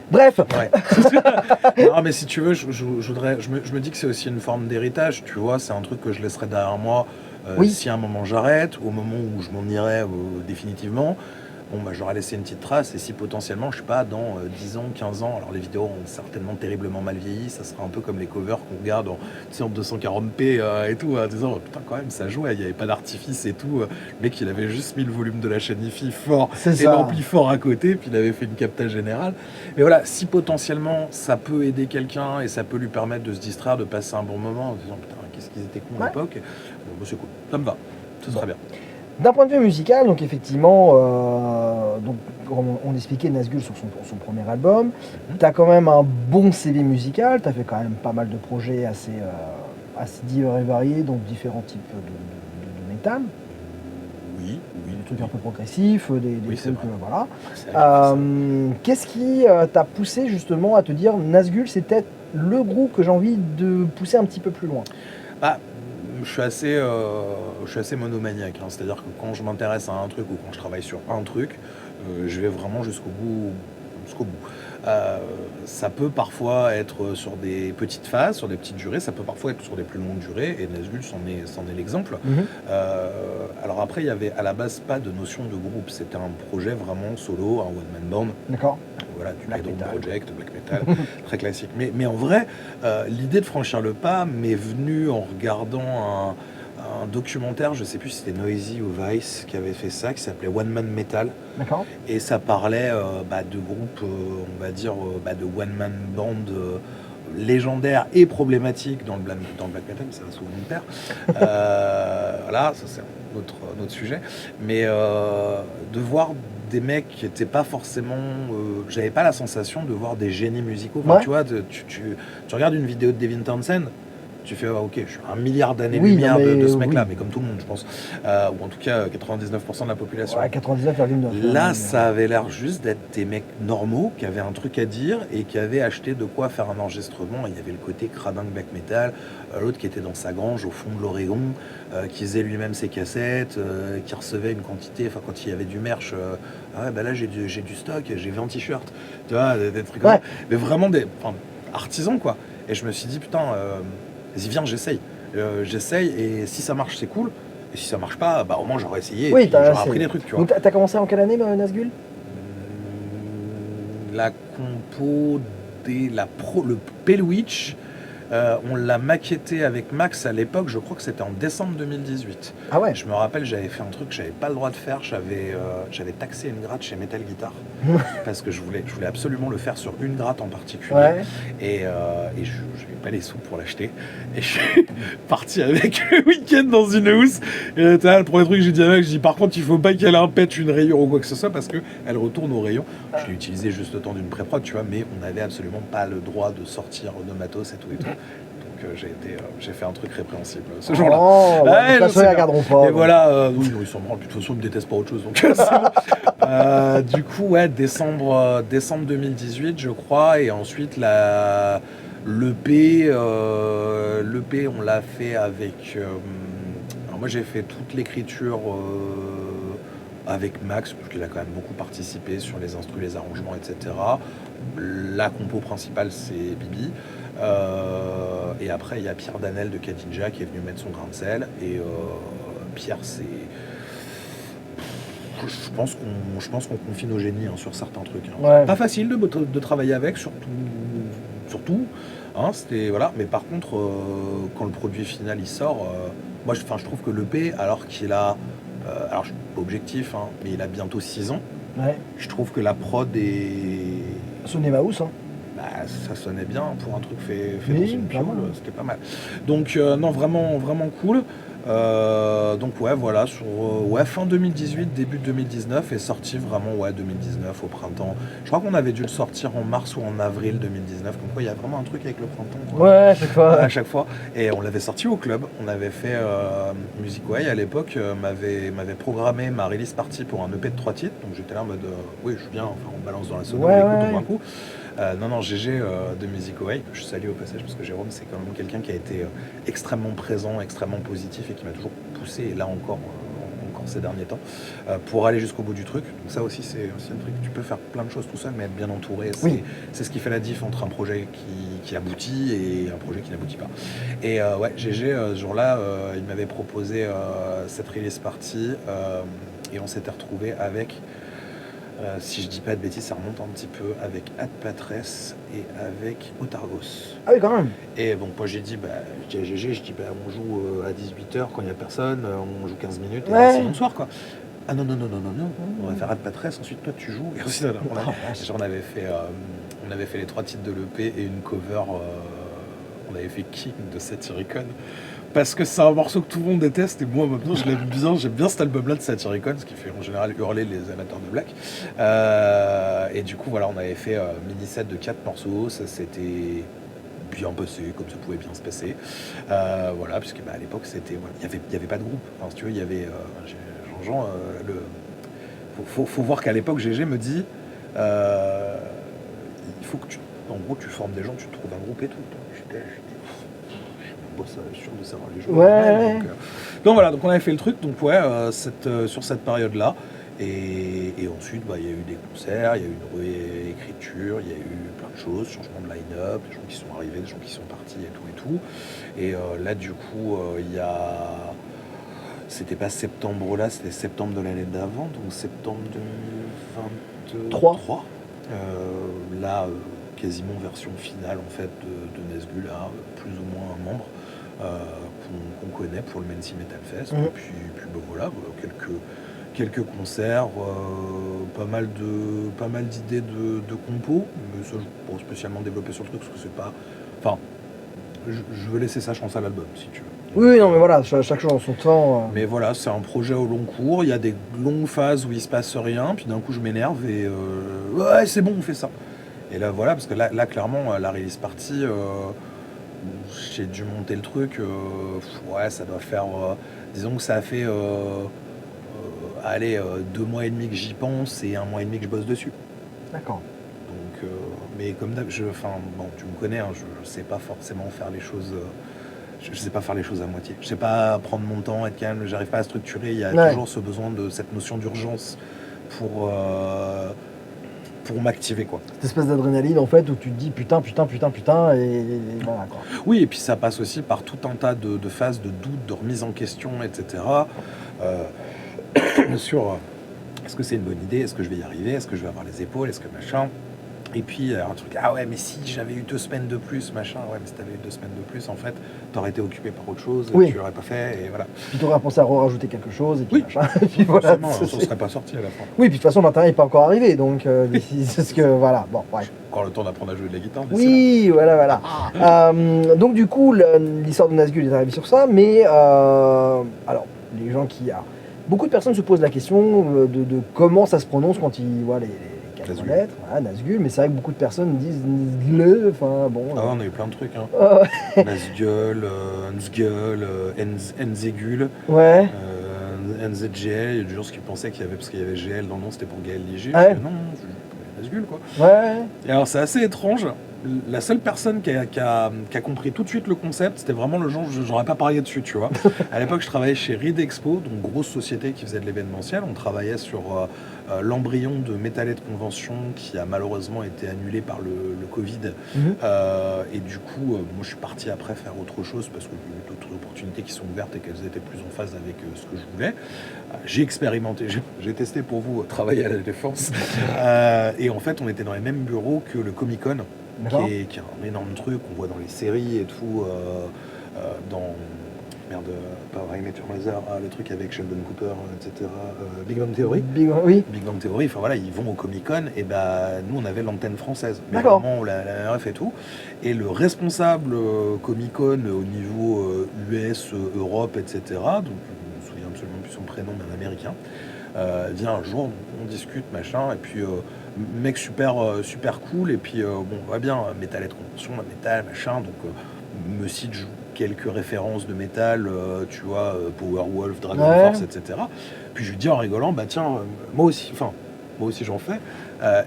Bref. Ouais. Non, mais si tu veux, je me dis que c'est aussi une forme d'héritage, tu vois, c'est un truc que je laisserai derrière moi si à un moment j'arrête, au moment où je m'en irai définitivement. Bon, bah, j'aurais laissé une petite trace, et si potentiellement, je sais pas, dans 10 ans, 15 ans, alors les vidéos ont certainement terriblement mal vieilli, ça sera un peu comme les covers qu'on regarde en 240p et tout, en disant, putain, quand même, ça jouait, il n'y avait pas d'artifice et tout. Le mec, il avait juste mis le volume de la chaîne hi-fi fort et l'ampli fort à côté, puis il avait fait une captage générale. Mais voilà, si potentiellement, ça peut aider quelqu'un et ça peut lui permettre de se distraire, de passer un bon moment en disant, putain, qu'est-ce qu'ils étaient cons à l'époque, bon, bah, c'est cool, ça me va, ce serait bien. D'un point de vue musical, donc effectivement, donc, on expliquait Nazgûl sur son premier album. Tu as quand même un bon CV musical, tu as fait quand même pas mal de projets assez divers et variés, donc différents types de métal. Oui. Des trucs un peu progressifs, des trucs... voilà. Qu'est-ce qui t'a poussé justement à te dire Nazgûl, c'est peut-être le groupe que j'ai envie de pousser un petit peu plus loin? Je suis assez monomaniaque, hein. C'est-à-dire que quand je m'intéresse à un truc ou quand je travaille sur un truc, je vais vraiment jusqu'au bout. Ça peut parfois être sur des petites phases, sur des petites durées, ça peut parfois être sur des plus longues durées, et Nazgûl c'en est l'exemple. Alors après, il y avait à la base pas de notion de groupe, c'était un projet vraiment solo, un one-man band. D'accord. Voilà, du Black Project, Black Metal, très classique. Mais en vrai, l'idée de franchir le pas m'est venue en regardant un documentaire, je sais plus si c'était Noisy ou Vice qui avait fait ça, qui s'appelait One Man Metal. D'accord. Et ça parlait de groupes, on va dire, de One Man Band légendaires et problématiques dans le Black Metal, ça va souvent mon père. Voilà, ça c'est un autre sujet. Mais de voir des mecs qui n'étaient pas forcément... j'avais pas la sensation de voir des génies musicaux. Enfin, tu vois, tu regardes une vidéo de Devin Townsend, tu fais ok, je suis à 1 milliard d'années-lumière de ce mec-là, mais comme tout le monde, je pense. Ou en tout cas, 99% de la population. Ouais, 99,9. Là, ça avait l'air juste d'être des mecs normaux qui avaient un truc à dire et qui avaient acheté de quoi faire un enregistrement. Il y avait le côté cradingue black metal, l'autre qui était dans sa grange au fond de l'Oregon, qui faisait lui-même ses cassettes, qui recevait une quantité, enfin quand il y avait du merch, là j'ai du stock, j'ai 20 t-shirts, tu vois, des trucs comme ça. Mais vraiment artisans quoi. Et je me suis dit putain, vas-y viens, j'essaye, et si ça marche c'est cool. Et si ça marche pas, au moins j'aurais essayé, et j'aurais appris des trucs, tu vois. Donc t'as commencé en quelle année, Nazgûl? La compo le Pale Witch, on l'a maquetté avec Max à l'époque, je crois que c'était en décembre 2018. Ah ouais. Je me rappelle, j'avais fait un truc que j'avais pas le droit de faire, j'avais taxé une gratte chez Metal Guitar parce que je voulais absolument le faire sur une gratte en particulier, et je n'avais pas les sous pour l'acheter, et je suis parti avec le week-end dans une housse, et le premier truc que j'ai dit à Max, par contre il faut pas qu'elle impète une rayure ou quoi que ce soit parce qu'elle retourne au rayon. Je l'ai utilisé juste le temps d'une pré-prod, tu vois, mais on n'avait absolument pas le droit de sortir de matos et tout. Donc j'ai fait un truc répréhensible ce jour-là. De toute façon, ils regarderont pas. Et voilà, oui, ils s'en branlent, de toute façon, ils me détestent pas autre chose. Donc, c'est bon. Du coup, décembre 2018, je crois, et ensuite l'EP, on l'a fait avec... alors moi, j'ai fait toute l'écriture avec Max, parce qu'il a quand même beaucoup participé sur les instrus, les arrangements, etc. La compo principale, c'est Bibi. Et après, il y a Pierre Danel de Kadinja qui est venu mettre son grain de sel. Et Pierre, c'est... Je pense qu'on confie nos génies sur certains trucs. Pas facile de travailler avec, surtout. C'était, voilà. Mais par contre, quand le produit final il sort, moi je trouve que l'EP, alors qu'il a... alors je suis pas objectif, mais il a bientôt 6 ans. Je trouve que la prod est... Sonnez Maus, ça sonnait bien pour un truc fait dans une piole, c'était pas mal. Donc non, vraiment, vraiment cool. Donc ouais, voilà, sur fin 2018, début 2019, est sorti vraiment 2019 au printemps. Je crois qu'on avait dû le sortir en mars ou en avril 2019, comme quoi il y a vraiment un truc avec le printemps, quoi. Ouais, à chaque fois. À chaque fois. Et on l'avait sorti au club. On avait fait Musicway à l'époque, m'avait programmé ma release party pour un EP de 3 titres. Donc j'étais là en mode oui, je viens, enfin, on balance dans la sono, Ouais, écoute, ouais. on voit un coup. Non, GG de Musicway, je salue au passage parce que Jérôme, c'est quand même quelqu'un qui a été extrêmement présent, extrêmement positif et qui m'a toujours poussé, et là encore ces derniers temps, pour aller jusqu'au bout du truc. Donc ça aussi, c'est aussi un truc. Tu peux faire plein de choses tout seul, mais être bien entouré, c'est ce qui fait la diff entre un projet qui aboutit et un projet qui n'aboutit pas. Et GG, ce jour-là, il m'avait proposé cette release party et on s'était retrouvé avec... si je dis pas de bêtises, ça remonte un petit peu avec Ad Patresse et avec Otargos. Ah oui, quand même. Et bon, moi j'ai dit à GG, je dis on joue à 18h quand il n'y a personne, on joue 15 minutes et c'est bonsoir quoi. Ah non, on va faire Ad Patresse, ensuite toi tu joues. Et aussi, on avait fait les 3 titres de l'EP et une cover, on avait fait King de Satyricon. Parce que c'est un morceau que tout le monde déteste et moi maintenant je l'aime bien, j'aime bien cet album là de Satyricon, ce qui fait en général hurler les amateurs de black. Et du coup voilà, on avait fait mini set de 4 morceaux, ça s'était bien passé comme ça pouvait bien se passer. Voilà, puisque à l'époque c'était, il y avait pas de groupe. Enfin, si tu veux, il y avait Jean-Jean, faut voir qu'à l'époque GG me dit il faut que en gros tu formes des gens, tu trouves un groupe et tout. J'étais ça, sûr de savoir les joueurs. Donc voilà, donc on avait fait le truc, donc sur cette période-là. Et ensuite, il y a eu des concerts, il y a eu une réécriture, il y a eu plein de choses, changement de line-up, des gens qui sont arrivés, des gens qui sont partis et tout. Et là, du coup, c'était pas septembre là, c'était septembre de l'année d'avant, donc septembre 2023. Là, quasiment version finale en fait de Nazgûl, là, plus ou moins un membre qu'on connaît pour le Mency Metal Fest. Et puis voilà, quelques concerts, pas mal d'idées de compos, mais ça je pourrais spécialement développer sur le truc parce que c'est pas... Enfin, je veux laisser ça chance à l'album si tu veux. Oui, non mais voilà, chaque chose en son temps. Mais voilà, c'est un projet au long cours, il y a des longues phases où il se passe rien, puis d'un coup je m'énerve et ouais c'est bon on fait ça. Et là voilà, parce que là clairement la release party, j'ai dû monter le truc, ça doit faire, disons que ça a fait 2 mois et demi que j'y pense et 1 mois et demi que je bosse dessus. D'accord. Donc, mais comme d'hab, tu me connais, hein, je sais pas forcément faire les choses, je sais pas faire les choses à moitié. Je sais pas prendre mon temps, être calme, j'arrive pas à structurer, il y a toujours ce besoin de cette notion d'urgence pour m'activer quoi. Cette espèce d'adrénaline en fait où tu te dis putain et voilà quoi. Oui, et puis ça passe aussi par tout un tas de phases de doute, de remise en question, etc. Sur est-ce que c'est une bonne idée, est-ce que je vais y arriver, est-ce que je vais avoir les épaules, est-ce que machin. Et puis un truc, mais si j'avais eu 2 semaines de plus, machin, mais si t'avais eu 2 semaines de plus, en fait, t'aurais été occupé par autre chose, et tu l'aurais pas fait, et voilà. Puis t'aurais pensé à rajouter quelque chose, et puis machin. Et puis voilà, ça serait pas sorti à la fin. Oui, puis de toute façon, l'intérêt n'est pas encore arrivé, donc c'est ce que, voilà, bon, ouais. Encore le temps d'apprendre à jouer de la guitare. Oui, voilà. Donc du coup, l'histoire de Nazgûl est arrivée sur ça, mais alors, les gens beaucoup de personnes se posent la question de comment ça se prononce quand ils voient les 4 lettres, Nazgûl, mais c'est vrai que beaucoup de personnes disent Nazgûl, enfin bon. On a eu plein de trucs, hein. Nazgûl, Nzgûl, Nzegûl, NZGL, il y a des gens qui pensaient parce qu'il y avait GL dans le nom, c'était pour Gaël Léger. Non, Nazgûl quoi. Et alors c'est assez étrange. La seule personne qui a compris tout de suite le concept, c'était vraiment le genre, j'aurais pas parié dessus, tu vois. À l'époque, je travaillais chez Reed Expo, donc grosse société qui faisait de l'événementiel. On travaillait sur l'embryon de Metalhead de convention qui a malheureusement été annulé par le Covid. Et du coup, moi je suis parti après faire autre chose parce que j'ai eu d'autres opportunités qui sont ouvertes et qu'elles étaient plus en phase avec ce que je voulais. J'ai expérimenté, j'ai testé pour vous travailler à la Défense. Et en fait, on était dans les mêmes bureaux que le Comic-Con. Qui est un énorme truc qu'on voit dans les séries et tout, Merde, pas How I Met Your Mother, le truc avec Sheldon Cooper, etc. Big Bang Theory. Oui. Big Bang Theory, enfin voilà, ils vont au Comic-Con, et bah nous on avait l'antenne française, mais D'accord. vraiment la RF et tout. Et le responsable Comic-Con au niveau US, Europe, etc., donc je me souviens absolument plus son prénom, mais un américain, vient un jour, on discute, machin, et puis mec super cool, et puis bon, va bien, métal et de convention, métal, machin, donc me cite quelques références de métal, tu vois, Powerwolf, Dragon Force, etc. Puis je lui dis en rigolant, bah tiens, moi aussi j'en fais,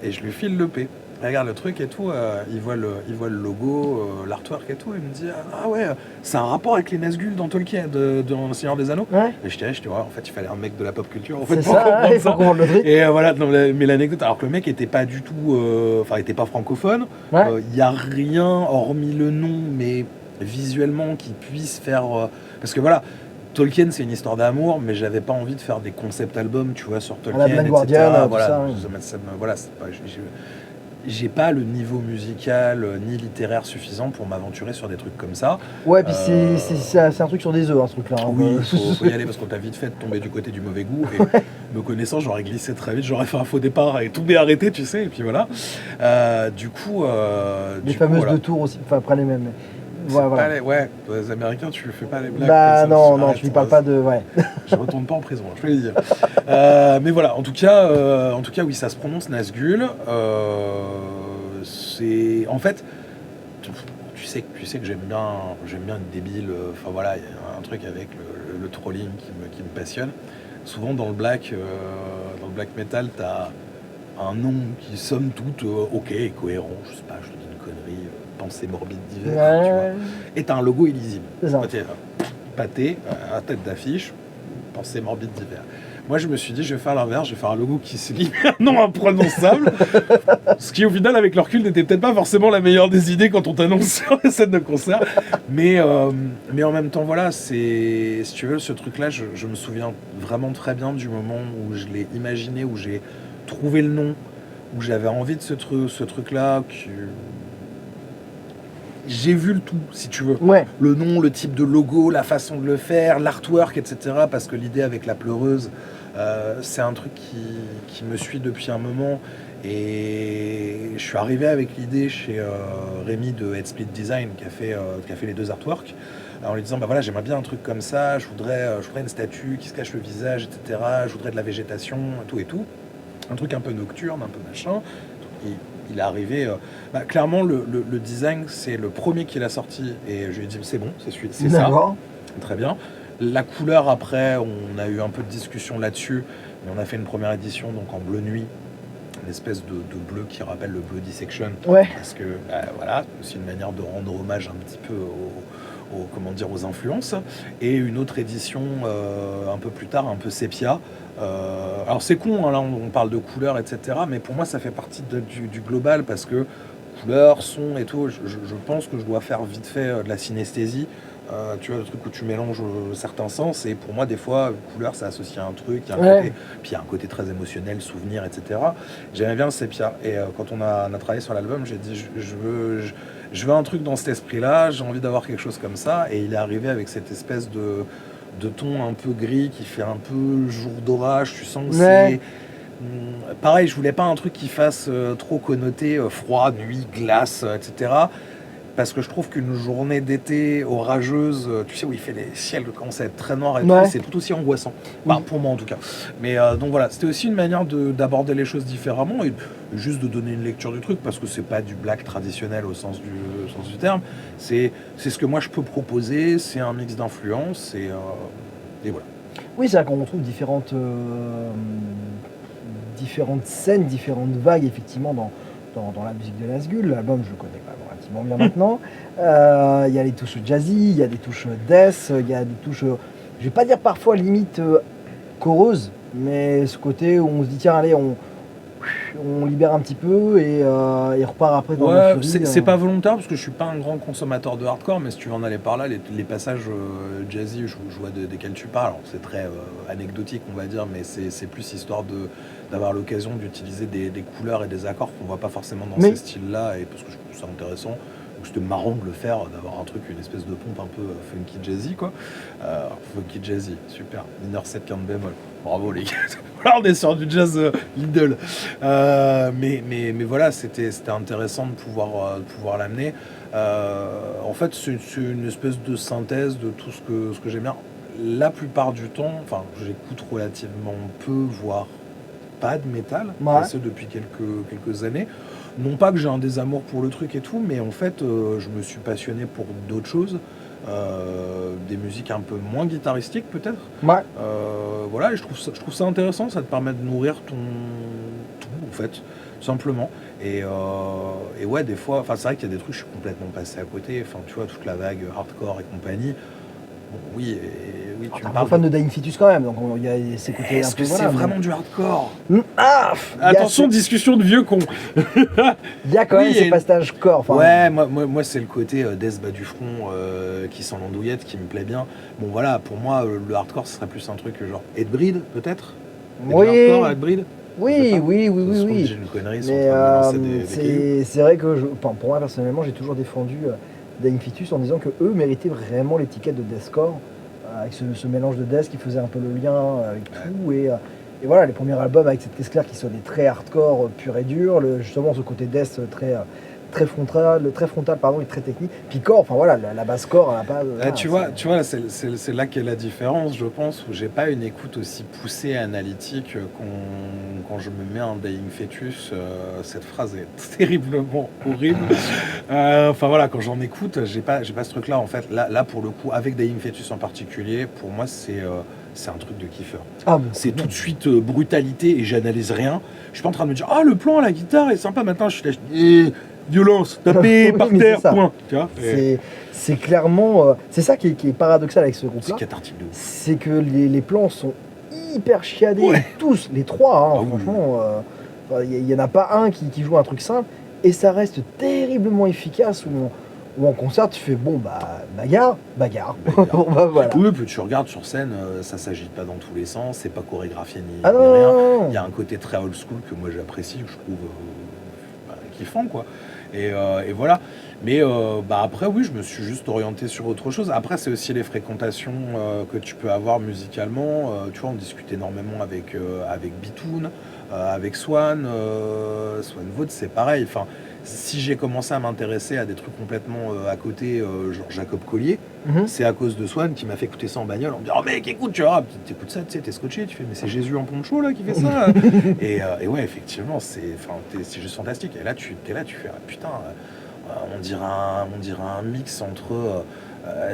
et je lui file le P. Regarde le truc et tout, il voit le logo, l'artwork et tout, et il me dit ah ouais, c'est un rapport avec les Nazgûl dans Tolkien, dans Le Seigneur des Anneaux. Et je dis ouais, en fait il fallait un mec de la pop culture en fait, pour comprendre ça. Le truc. Et voilà, non, mais l'anecdote, alors que le mec était pas du tout, enfin était pas francophone, il y a rien hormis le nom, mais visuellement qui puisse faire, parce que voilà, Tolkien c'est une histoire d'amour, mais j'avais pas envie de faire des concept albums, tu vois, sur Tolkien, etc. Guardian, voilà, voilà, c'est pas, j'ai pas le niveau musical ni littéraire suffisant pour m'aventurer sur des trucs comme ça. Ouais, puis c'est un truc sur des œufs, ce truc-là. Oui, faut y aller parce qu'on t'a vite fait de tomber du côté du mauvais goût. Et me connaissant, j'aurais glissé très vite, j'aurais fait un faux départ et tout m'est arrêté, tu sais, et puis voilà. Du coup. Les fameuses deux tours aussi, enfin après les mêmes. Voilà. Les Américains, tu fais pas les blagues. Bah non, je lui parle pas de. Ouais. Je retourne pas en prison, je peux le dire. Mais voilà, en tout cas, oui, ça se prononce Nazgûl. C'est. En fait, tu sais que j'aime bien être débile. Enfin voilà, il y a un truc avec le trolling qui me passionne. Souvent dans le black metal, t'as un nom qui somme toute ok, cohérent, je sais pas, je te dis une connerie, pensée morbide d'hiver, tu vois. Et t'as un logo illisible. C'est ça. Pâté, à tête d'affiche, pensée morbide d'hiver. Moi je me suis dit je vais faire l'inverse, je vais faire un logo qui se lit un nom imprononçable. Ce qui au final avec le recul n'était peut-être pas forcément la meilleure des idées quand on t'annonce sur les scènes de concert. Mais en même temps voilà, si tu veux, ce truc là, je me souviens vraiment très bien du moment où je l'ai imaginé, où j'ai trouvé le nom, où j'avais envie de ce truc-là, j'ai vu le tout, si tu veux. Ouais. Le nom, le type de logo, la façon de le faire, l'artwork, etc. Parce que l'idée avec la pleureuse, c'est un truc qui me suit depuis un moment. Et je suis arrivé avec l'idée chez Rémi de Headsplit Design, qui a fait les deux artworks, en lui disant bah voilà, j'aimerais bien un truc comme ça, je voudrais une statue qui se cache le visage, etc. Je voudrais de la végétation, tout et tout. Un truc un peu nocturne, un peu machin. Et il est arrivé. Clairement, le design, c'est le premier qu'il a sorti. Et je lui ai dit, c'est bon, c'est ça. Très bien. La couleur, après, on a eu un peu de discussion là-dessus. Mais on a fait une première édition donc en bleu nuit. Une espèce de bleu qui rappelle le bleu Dissection. Ouais. Parce que, voilà, c'est une manière de rendre hommage un petit peu aux influences. Et une autre édition un peu plus tard, un peu sépia. Alors c'est con, hein, là on parle de couleurs, etc. Mais pour moi ça fait partie du global parce que couleurs, son et tout, je pense que je dois faire vite fait de la synesthésie. Tu vois, le truc où tu mélanges certains sens, et pour moi des fois couleur ça associe à un truc, côté, puis il y a un côté très émotionnel, souvenir, etc. J'aimais bien le sépia, et quand on a travaillé sur l'album, j'ai dit je veux un truc dans cet esprit là, j'ai envie d'avoir quelque chose comme ça, et il est arrivé avec cette espèce de ton un peu gris qui fait un peu jour d'orage, tu sens que c'est pareil, je voulais pas un truc qui fasse trop connoté froid, nuit, glace, etc. Parce que je trouve qu'une journée d'été orageuse, tu sais, où il fait les ciels commencent à être très noirs et tout, c'est tout aussi angoissant. Pour moi en tout cas. Mais donc voilà, c'était aussi une manière d'aborder les choses différemment et juste de donner une lecture du truc, parce que c'est pas du black traditionnel au sens du terme. C'est ce que moi je peux proposer, c'est un mix d'influences et voilà. Oui, c'est vrai qu'on retrouve différentes scènes, différentes vagues effectivement dans la musique de Nazgûl. L'album, je le connais pas relativement bien maintenant. Il y a les touches jazzy, il y a des touches death, il y a des touches, je vais pas dire parfois limite choreuses, mais ce côté où on se dit tiens allez, on libère un petit peu et repart après dans la folie. C'est pas volontaire parce que je suis pas un grand consommateur de hardcore, mais si tu veux en aller par là, les passages jazzy, je vois desquels tu parles. Alors, c'est très anecdotique, on va dire, mais c'est plus histoire d'avoir l'occasion d'utiliser des couleurs et des accords qu'on voit pas forcément dans ces styles-là, et parce que je trouve ça intéressant. Donc c'était marrant de le faire, d'avoir un truc, une espèce de pompe un peu funky jazzy, quoi. Funky jazzy, super. Mineur 7 quinte bémol. Bravo les gars. Voilà, on est sur du jazz Lidl. Mais voilà, c'était intéressant de pouvoir l'amener. En fait, c'est une espèce de synthèse de tout ce que j'aime bien. La plupart du temps, enfin, j'écoute relativement peu, voire pas de métal, et ce depuis quelques années. Non pas que j'ai un désamour pour le truc et tout, mais en fait, je me suis passionné pour d'autres choses. Des musiques un peu moins guitaristiques peut-être. Voilà, et je trouve ça intéressant, ça te permet de nourrir ton tout en fait, tout simplement. Et ouais, des fois, c'est vrai qu'il y a des trucs, je suis complètement passé à côté. Enfin, tu vois, toute la vague hardcore et compagnie. Bon, oui, tu me parles fan de Dying Fetus quand même, donc il y a ces côtés. Est-ce que c'est vraiment du hardcore? Attention, discussion de vieux con. Il y a quand même ces passages corps. Ouais, moi c'est le côté Death bas du front qui sent l'andouillette qui me plaît bien. Bon voilà, pour moi le hardcore ce serait plus un truc genre Hatebreed peut-être. Hardcore, Hatebreed. Oui. J'ai une connerie sur c'est vrai que pour moi personnellement j'ai toujours défendu Dying Fetus en disant que eux méritaient vraiment l'étiquette de deathcore avec ce mélange de death qui faisait un peu le lien avec tout et voilà, les premiers albums avec cette caisse claire qui sonnait très hardcore pur et dur, justement ce côté death très frontal et très technique. Puis core, enfin voilà, la basse core à la base. Tu vois, c'est là qu'est la différence, je pense, où j'ai pas une écoute aussi poussée et analytique quand je me mets un Dying Fetus. Cette phrase est terriblement horrible. Enfin voilà, quand j'en écoute, j'ai pas ce truc-là en fait. Là pour le coup, avec Dying Fetus en particulier, pour moi c'est un truc de kiffeur. C'est tout de suite brutalité et j'analyse rien. Je suis pas en train de me dire le plan à la guitare est sympa. Maintenant je suis là. Violence, taper par terre, point. Tu vois, c'est clairement... c'est ça qui est paradoxal avec ce groupe-là. C'est cathartique de ouf. C'est que les plans sont hyper chiadés, tous, les trois, franchement. Il n'y en a pas un qui joue un truc simple, et ça reste terriblement efficace, où en concert, tu fais, bagarre. Voilà. Oui, puis tu regardes sur scène, ça s'agite pas dans tous les sens, c'est pas chorégraphié ni rien. Il y a un côté très old school que moi j'apprécie, que je trouve kiffant, quoi. Et voilà. Mais après, oui, je me suis juste orienté sur autre chose. Après, c'est aussi les fréquentations que tu peux avoir musicalement. Tu vois, on discute énormément avec Bitoun, avec Swan. Swan Vaud, c'est pareil. Enfin, si j'ai commencé à m'intéresser à des trucs complètement à côté, genre Jacob Collier, c'est à cause de Swan qui m'a fait écouter ça en bagnole. On me dit, oh mec, écoute, tu vois, t'écoutes ça, tu sais, t'es scotché, tu fais, mais c'est Jésus en poncho là qui fait ça. et ouais, effectivement, c'est juste fantastique. Et là, tu fais, putain, on dirait un mix entre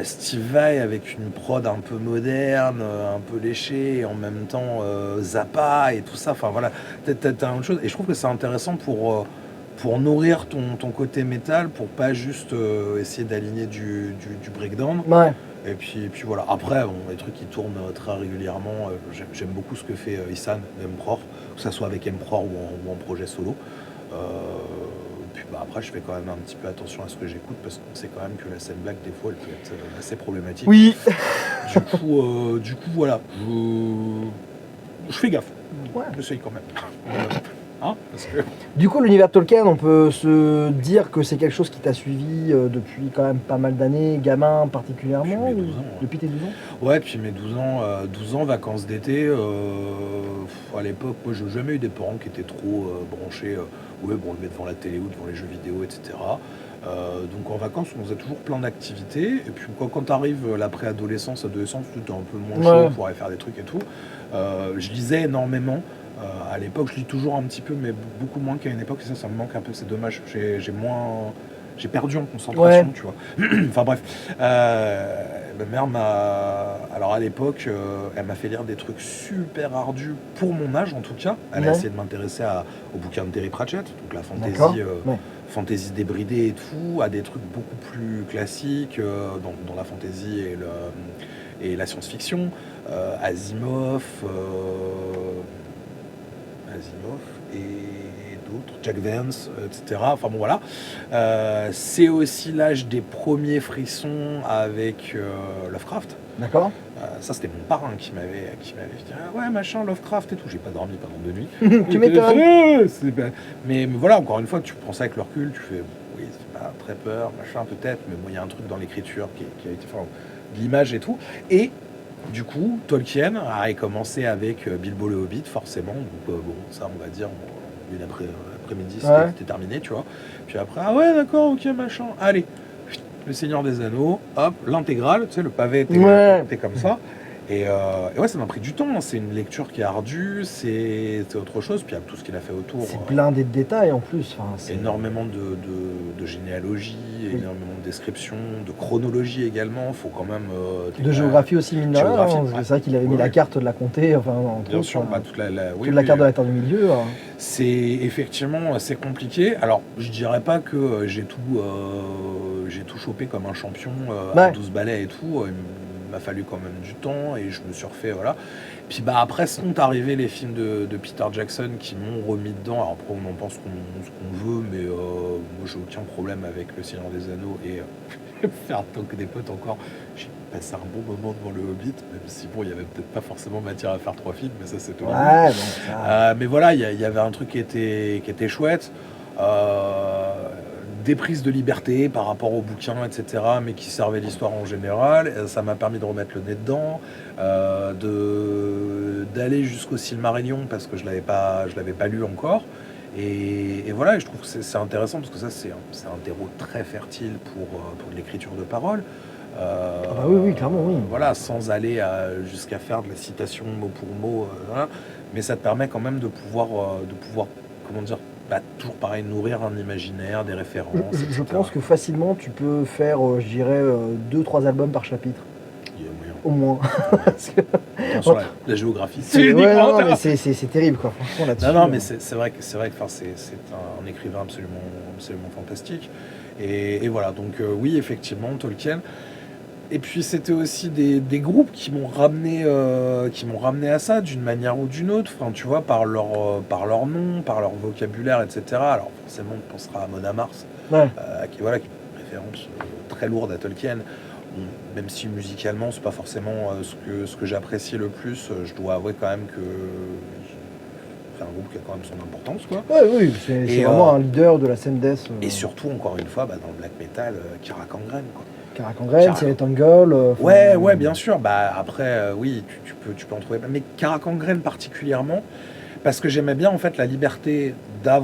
Steve Vai avec une prod un peu moderne, un peu léchée, et en même temps Zappa et tout ça. Enfin voilà, t'as autre chose. Et je trouve que c'est intéressant pour nourrir ton côté métal, pour pas juste essayer d'aligner du breakdown. Et puis voilà. Après, les trucs qui tournent très régulièrement, j'aime beaucoup ce que fait Ihsahn, Emperor, que ça soit avec Emperor ou en projet solo. Puis après, je fais quand même un petit peu attention à ce que j'écoute, parce qu'on sait quand même que la scène black, des fois, elle peut être assez problématique. Oui. Du coup, voilà. Je fais gaffe. J'essaye quand même. Parce que... Du coup, l'univers Tolkien, on peut se dire que c'est quelque chose qui t'a suivi depuis quand même pas mal d'années, gamin particulièrement. Depuis mes 12 ans. Depuis tes 12 ans. Ouais, depuis mes 12 ans, vacances d'été. À l'époque, moi, j'ai jamais eu des parents qui étaient trop branchés. Le mettre devant la télé ou devant les jeux vidéo, etc. Donc en vacances, on faisait toujours plein d'activités. Et puis quand t'arrives la préadolescence, adolescence, tu es un peu moins chaud pour aller faire des trucs et tout. Je lisais énormément. À l'époque, je lis toujours un petit peu, mais beaucoup moins qu'à une époque. Et ça me manque un peu. C'est dommage. J'ai perdu en concentration, tu vois. Enfin bref. Ma mère alors à l'époque, elle m'a fait lire des trucs super ardus pour mon âge en tout cas. Elle a essayé de m'intéresser au bouquin de Terry Pratchett, donc la fantasy débridée et tout, à des trucs beaucoup plus classiques dans la fantasy et la science-fiction. Asimov et d'autres, Jack Vance, etc. Enfin bon voilà. C'est aussi l'âge des premiers frissons avec Lovecraft. D'accord. Ça c'était mon parrain qui m'avait dit ouais machin Lovecraft et tout. J'ai pas dormi pendant 2 nuits. Tu m'étonnes. Mais voilà, encore une fois, tu prends ça avec le recul, tu fais oui, ça fait pas très peur, machin peut-être, mais bon, il y a un truc dans l'écriture qui a été, enfin, de l'image et tout. Et du coup, Tolkien a commencé avec Bilbo le Hobbit, forcément. Donc bon, ça, on va dire, une après-midi, c'était terminé, tu vois. Puis après, ah ouais, d'accord, ok, machin. Allez, Le Seigneur des Anneaux, hop, l'intégrale, tu sais, le pavé était comme ça. Et ouais, ça m'a pris du temps. C'est une lecture qui est ardue, c'est autre chose. Puis il y a tout ce qu'il a fait autour. C'est blindé de détails en plus. Enfin, énormément de généalogie, énormément de descriptions, de chronologie également. Il faut quand même. De géographie aussi, mine de rien. C'est vrai qu'il avait mis la carte de la comté. Enfin, bien sûr, toute la carte de la Terre du Milieu. C'est effectivement assez compliqué. Alors, je dirais pas que j'ai tout chopé comme un champion à 12 balais et tout. Il m'a fallu quand même du temps et je me suis refait, voilà. Puis après sont arrivés les films de Peter Jackson qui m'ont remis dedans. Alors après on en pense ce qu'on veut, mais moi j'ai aucun problème avec Le Seigneur des Anneaux et faire tant que des potes encore. J'ai passé un bon moment devant le Hobbit, même si bon il y avait peut-être pas forcément matière à faire 3 films, mais ça c'est tout. Mais voilà, il y avait un truc qui était chouette. Des prises de liberté par rapport au bouquin, etc., mais qui servaient l'histoire en général. Ça m'a permis de remettre le nez dedans, d'aller jusqu'au Silmarillion parce que je l'avais pas lu encore. Et voilà, et je trouve que c'est intéressant parce que ça, c'est un terreau très fertile pour de l'écriture de parole. Oui, clairement, oui. Voilà, sans aller jusqu'à faire de la citation mot pour mot, voilà. Mais ça te permet quand même de pouvoir comment dire, toujours pareil, nourrir un imaginaire, des références. Je pense que facilement tu peux faire, je dirais, 2-3 albums par chapitre. Il y a moyen. Au moins. Parce que la géographie, c'est terrible, quoi. Franchement, là-dessus. Non, mais c'est vrai que c'est un écrivain absolument fantastique. Et voilà, donc oui, effectivement, Tolkien. Et puis c'était aussi des groupes qui m'ont ramené à ça d'une manière ou d'une autre. Enfin, tu vois, par leur nom, par leur vocabulaire, etc. Alors forcément, on pensera à Mona Mars, qui est une référence très lourde à Tolkien. Même si musicalement, c'est pas forcément ce que j'apprécie le plus, je dois avouer quand même que c'est un groupe qui a quand même son importance, quoi. Oui, c'est vraiment un leader de la scène death. Et surtout, encore une fois, dans le black metal, Kara Kangren, quoi. Kara Kangren, Thierry Tangle. Ouais, bien sûr. Après, oui, tu peux en trouver. Mais Kara Kangren particulièrement, parce que j'aimais bien en fait la liberté d'un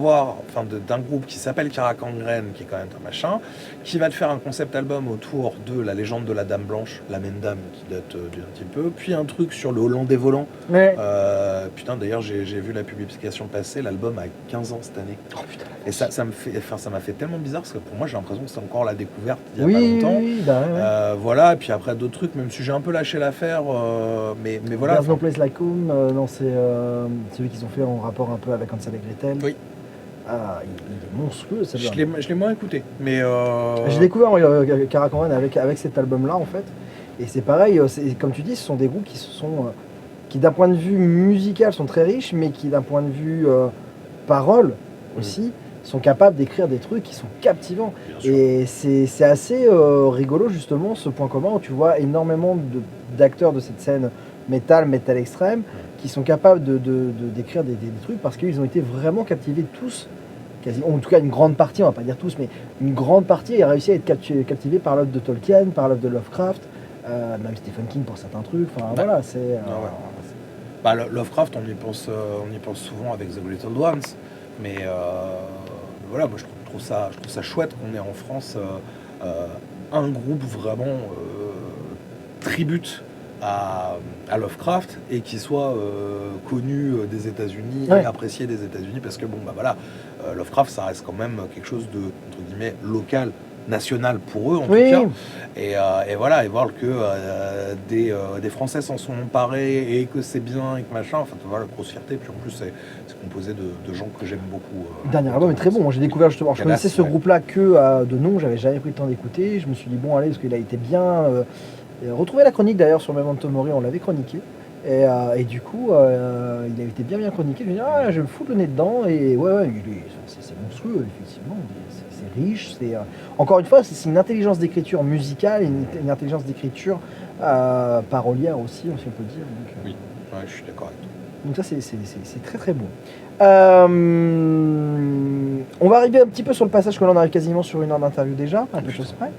groupe qui s'appelle Kara Kangren, qui est quand même un machin, qui va te faire un concept album autour de la légende de la Dame Blanche, la même dame qui date d'un petit peu, puis un truc sur le Hollandais volant. Putain, d'ailleurs, j'ai vu la publication passer, l'album a 15 ans cette année. Oh putain. Et ça m'a fait tellement bizarre parce que pour moi, j'ai l'impression que c'est encore la découverte il y a pas longtemps. Voilà, et puis après d'autres trucs, même si j'ai un peu lâché l'affaire, mais voilà. There's No Place Like Home, c'est celui qu'ils ont fait en rapport un peu avec Hansel et Gretel. Oui. Ah, il est monstrueux, ça. Je l'ai moins écouté, mais j'ai découvert Kara Kangren avec cet album-là, en fait. Et c'est pareil, comme tu dis, ce sont des groupes qui d'un point de vue musical sont très riches, mais qui d'un point de vue parole aussi sont capables d'écrire des trucs qui sont captivants. Et c'est assez rigolo justement ce point commun où tu vois énormément d'acteurs de cette scène métal extrême qui sont capables d'écrire des trucs parce qu'ils ont été vraiment captivés tous, en tout cas une grande partie, on va pas dire tous, mais une grande partie a réussi à être captivée par l'œuvre de Tolkien, par l'œuvre de Lovecraft, même Stephen King pour certains trucs. Enfin voilà, c'est. Lovecraft, on y pense souvent avec The Little Ones, mais voilà, moi je trouve ça chouette qu'on ait en France un groupe vraiment tribute à Lovecraft et qui soit connu des États-Unis et apprécié des États-Unis parce que Lovecraft ça reste quand même quelque chose de entre guillemets local, national pour eux en tout cas, et voilà, et voir que des Français s'en sont emparés et que c'est bien et que machin, enfin voilà, grosse fierté. Puis en plus c'est composé de gens que j'aime beaucoup. Le dernier album est très bon. J'ai découvert justement, je connaissais ce groupe-là que de nom, j'avais jamais pris le temps d'écouter. Je me suis dit bon allez, parce qu'il a été bien. Retrouver la chronique d'ailleurs sur Memento Mori, on l'avait chroniqué. Et du coup, il a été bien chroniqué. Je me suis dit, je vais me foutre le nez dedans. Et c'est monstrueux, effectivement. C'est riche. Encore une fois, c'est une intelligence d'écriture musicale, une intelligence d'écriture parolière aussi, si on peut dire. Donc, oui, je suis d'accord avec toi. Donc ça, c'est très très bon. On va arriver un petit peu sur le passage, que là on arrive quasiment sur 1 heure d'interview déjà, à peu de choses près.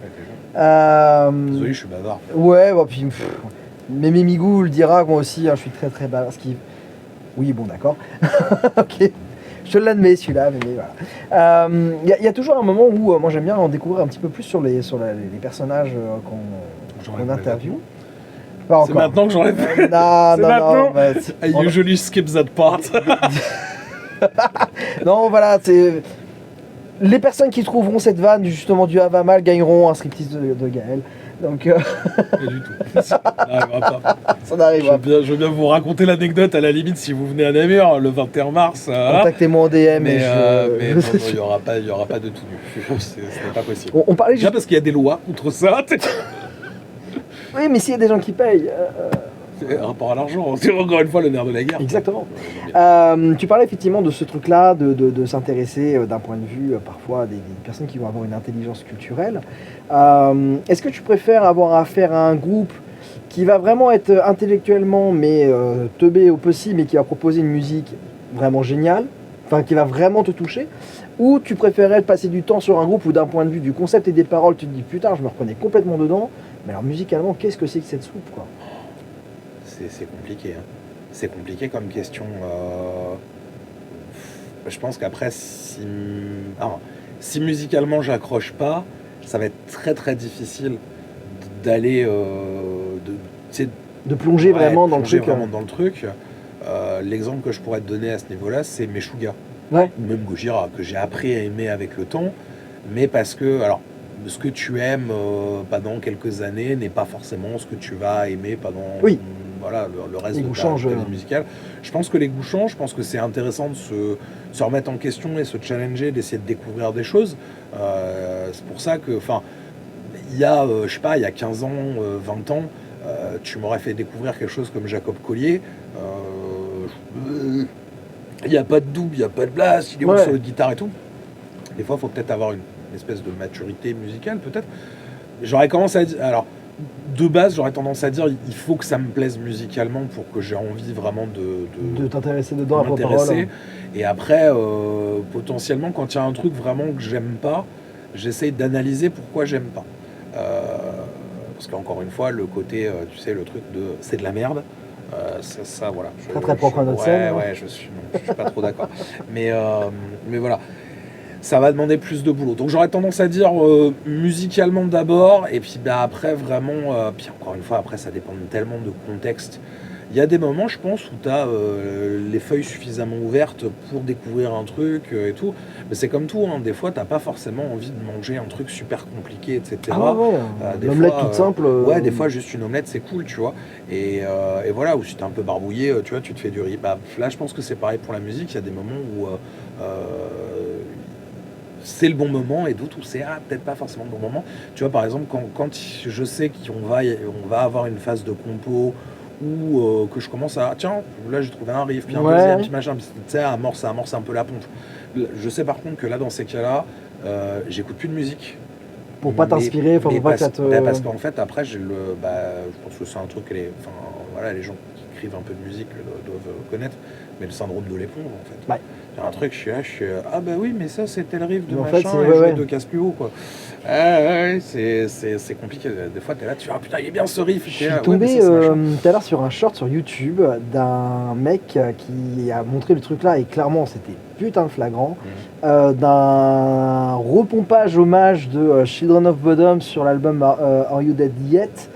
Désolé, je suis bavard. Ouais, bon, puis mais Mimigou le dira, moi aussi, hein, je suis très très bavard. Oui, bon, d'accord. Ok, je te l'admets celui-là, mais voilà. Il y a toujours un moment où moi j'aime bien en découvrir un petit peu plus sur les personnages qu'on interviewe. C'est maintenant que j'enlève. Non. I usually skip that part. Non, voilà, c'est. Les personnes qui trouveront cette vanne justement du Havamal gagneront un striptease de Gaël. Donc. Pas du tout. Ça n'arrivera pas. Ça n'arrivera pas. Je veux bien vous raconter l'anecdote à la limite si vous venez à Namur le 21 mars. Contactez-moi en DM. Mais non, il n'y aura pas de tout nu. Ce n'est pas possible. On parlait déjà parce qu'il y a des lois contre ça. Oui, mais s'il y a des gens qui payent. C'est un rapport à l'argent, c'est encore une fois le nerf de la guerre. Exactement. Tu parlais effectivement de ce truc-là, de s'intéresser d'un point de vue parfois à des personnes qui vont avoir une intelligence culturelle. Est-ce que tu préfères avoir affaire à un groupe qui va vraiment être intellectuellement mais teubé au possible, mais qui va proposer une musique vraiment géniale, enfin qui va vraiment te toucher, ou tu préférais passer du temps sur un groupe où d'un point de vue du concept et des paroles tu te dis putain je me reconnais complètement dedans, mais alors musicalement qu'est-ce que c'est que cette soupe quoi? C'est compliqué. Hein. C'est compliqué comme question. Je pense qu'après, si musicalement j'accroche pas, ça va être très très difficile d'aller de plonger vraiment dans le truc. L'exemple que je pourrais te donner à ce niveau-là, c'est Meshuggah. Ouais. Même Gojira, que j'ai appris à aimer avec le temps, mais parce que, alors, ce que tu aimes pendant quelques années n'est pas forcément ce que tu vas aimer pendant le reste de ta vie musicale. Je pense que les goûts changent, je pense que c'est intéressant de se remettre en question et se challenger, d'essayer de découvrir des choses. C'est pour ça que, il y a, je sais pas, il y a 15 ans, 20 ans, tu m'aurais fait découvrir quelque chose comme Jacob Collier. Il n'y a pas de double, il n'y a pas de blast, il est sur le guitare et tout. Des fois, il faut peut-être avoir une espèce de maturité musicale, peut-être. J'aurais commencé à dire... Alors, de base, j'aurais tendance à dire il faut que ça me plaise musicalement pour que j'ai envie vraiment de t'intéresser dedans à la parole. Et après, potentiellement, quand il y a un truc vraiment que j'aime pas, j'essaye d'analyser pourquoi j'aime pas. Parce qu'encore une fois, le côté, tu sais, le truc de c'est de la merde, ça voilà. Très propre à notre scène. Ouais, je suis pas trop d'accord. Mais voilà. Ça va demander plus de boulot. Donc j'aurais tendance à dire musicalement d'abord, et puis après vraiment, puis encore une fois, après ça dépend tellement de contexte. Il y a des moments, je pense, où tu as les feuilles suffisamment ouvertes pour découvrir un truc et tout. Mais c'est comme tout, hein. Des fois, tu n'as pas forcément envie de manger un truc super compliqué, etc. Ah ouais, l'omelette toute simple. Ouais, des fois, juste une omelette, c'est cool, tu vois. Et voilà, ou si tu es un peu barbouillé, tu vois, tu te fais du riz. Bah, là, je pense que c'est pareil pour la musique. Il y a des moments où... c'est le bon moment et d'autres où c'est peut-être pas forcément le bon moment. Tu vois, par exemple, quand je sais qu'on va avoir une phase de compo ou que je commence à tiens, là j'ai trouvé un riff, puis un deuxième, puis machin, puis tu sais, amorce un peu la pompe. Je sais par contre que là, dans ces cas-là, j'écoute plus de musique. Pour pas t'inspirer, pour pas que ça te... Parce qu'en fait, après, je pense que c'est un truc que les gens qui écrivent un peu de musique doivent connaître, mais le syndrome de l'éponge, en fait. Ouais. Il y a un truc, je suis ah bah oui, mais ça c'était le riff de en machin, fait, et je casse plus haut, quoi. C'est compliqué. Des fois, t'es là, tu dis, ah putain, il est bien ce riff. Je suis tombé tout à l'heure sur un short sur YouTube d'un mec qui a montré le truc là, et clairement, c'était putain de flagrant, d'un repompage hommage de Children of Bodom sur l'album Are You Dead Yet,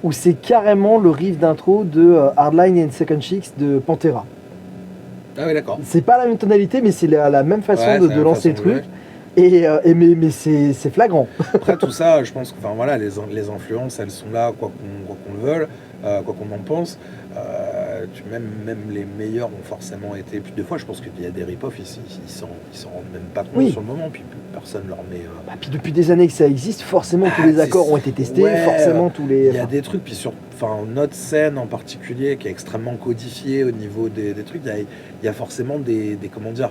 où c'est carrément le riff d'intro de Hardline and Second Chicks de Pantera. Ah oui, d'accord. C'est pas la même tonalité, mais c'est la même façon de lancer le truc. Mais c'est flagrant. Après tout ça, je pense que les influences, elles sont là, quoi qu'on le veuille, quoi qu'on en pense. Même les meilleurs ont forcément été. Puis des fois, je pense qu'il y a des rip-offs, ils s'en rendent même pas compte sur le moment, puis personne leur met. Puis depuis des années que ça existe, forcément tous les accords ont été testés, forcément tous les. Il y a des trucs, puis notre scène en particulier, qui est extrêmement codifiée au niveau des trucs, il y a forcément des comment dire.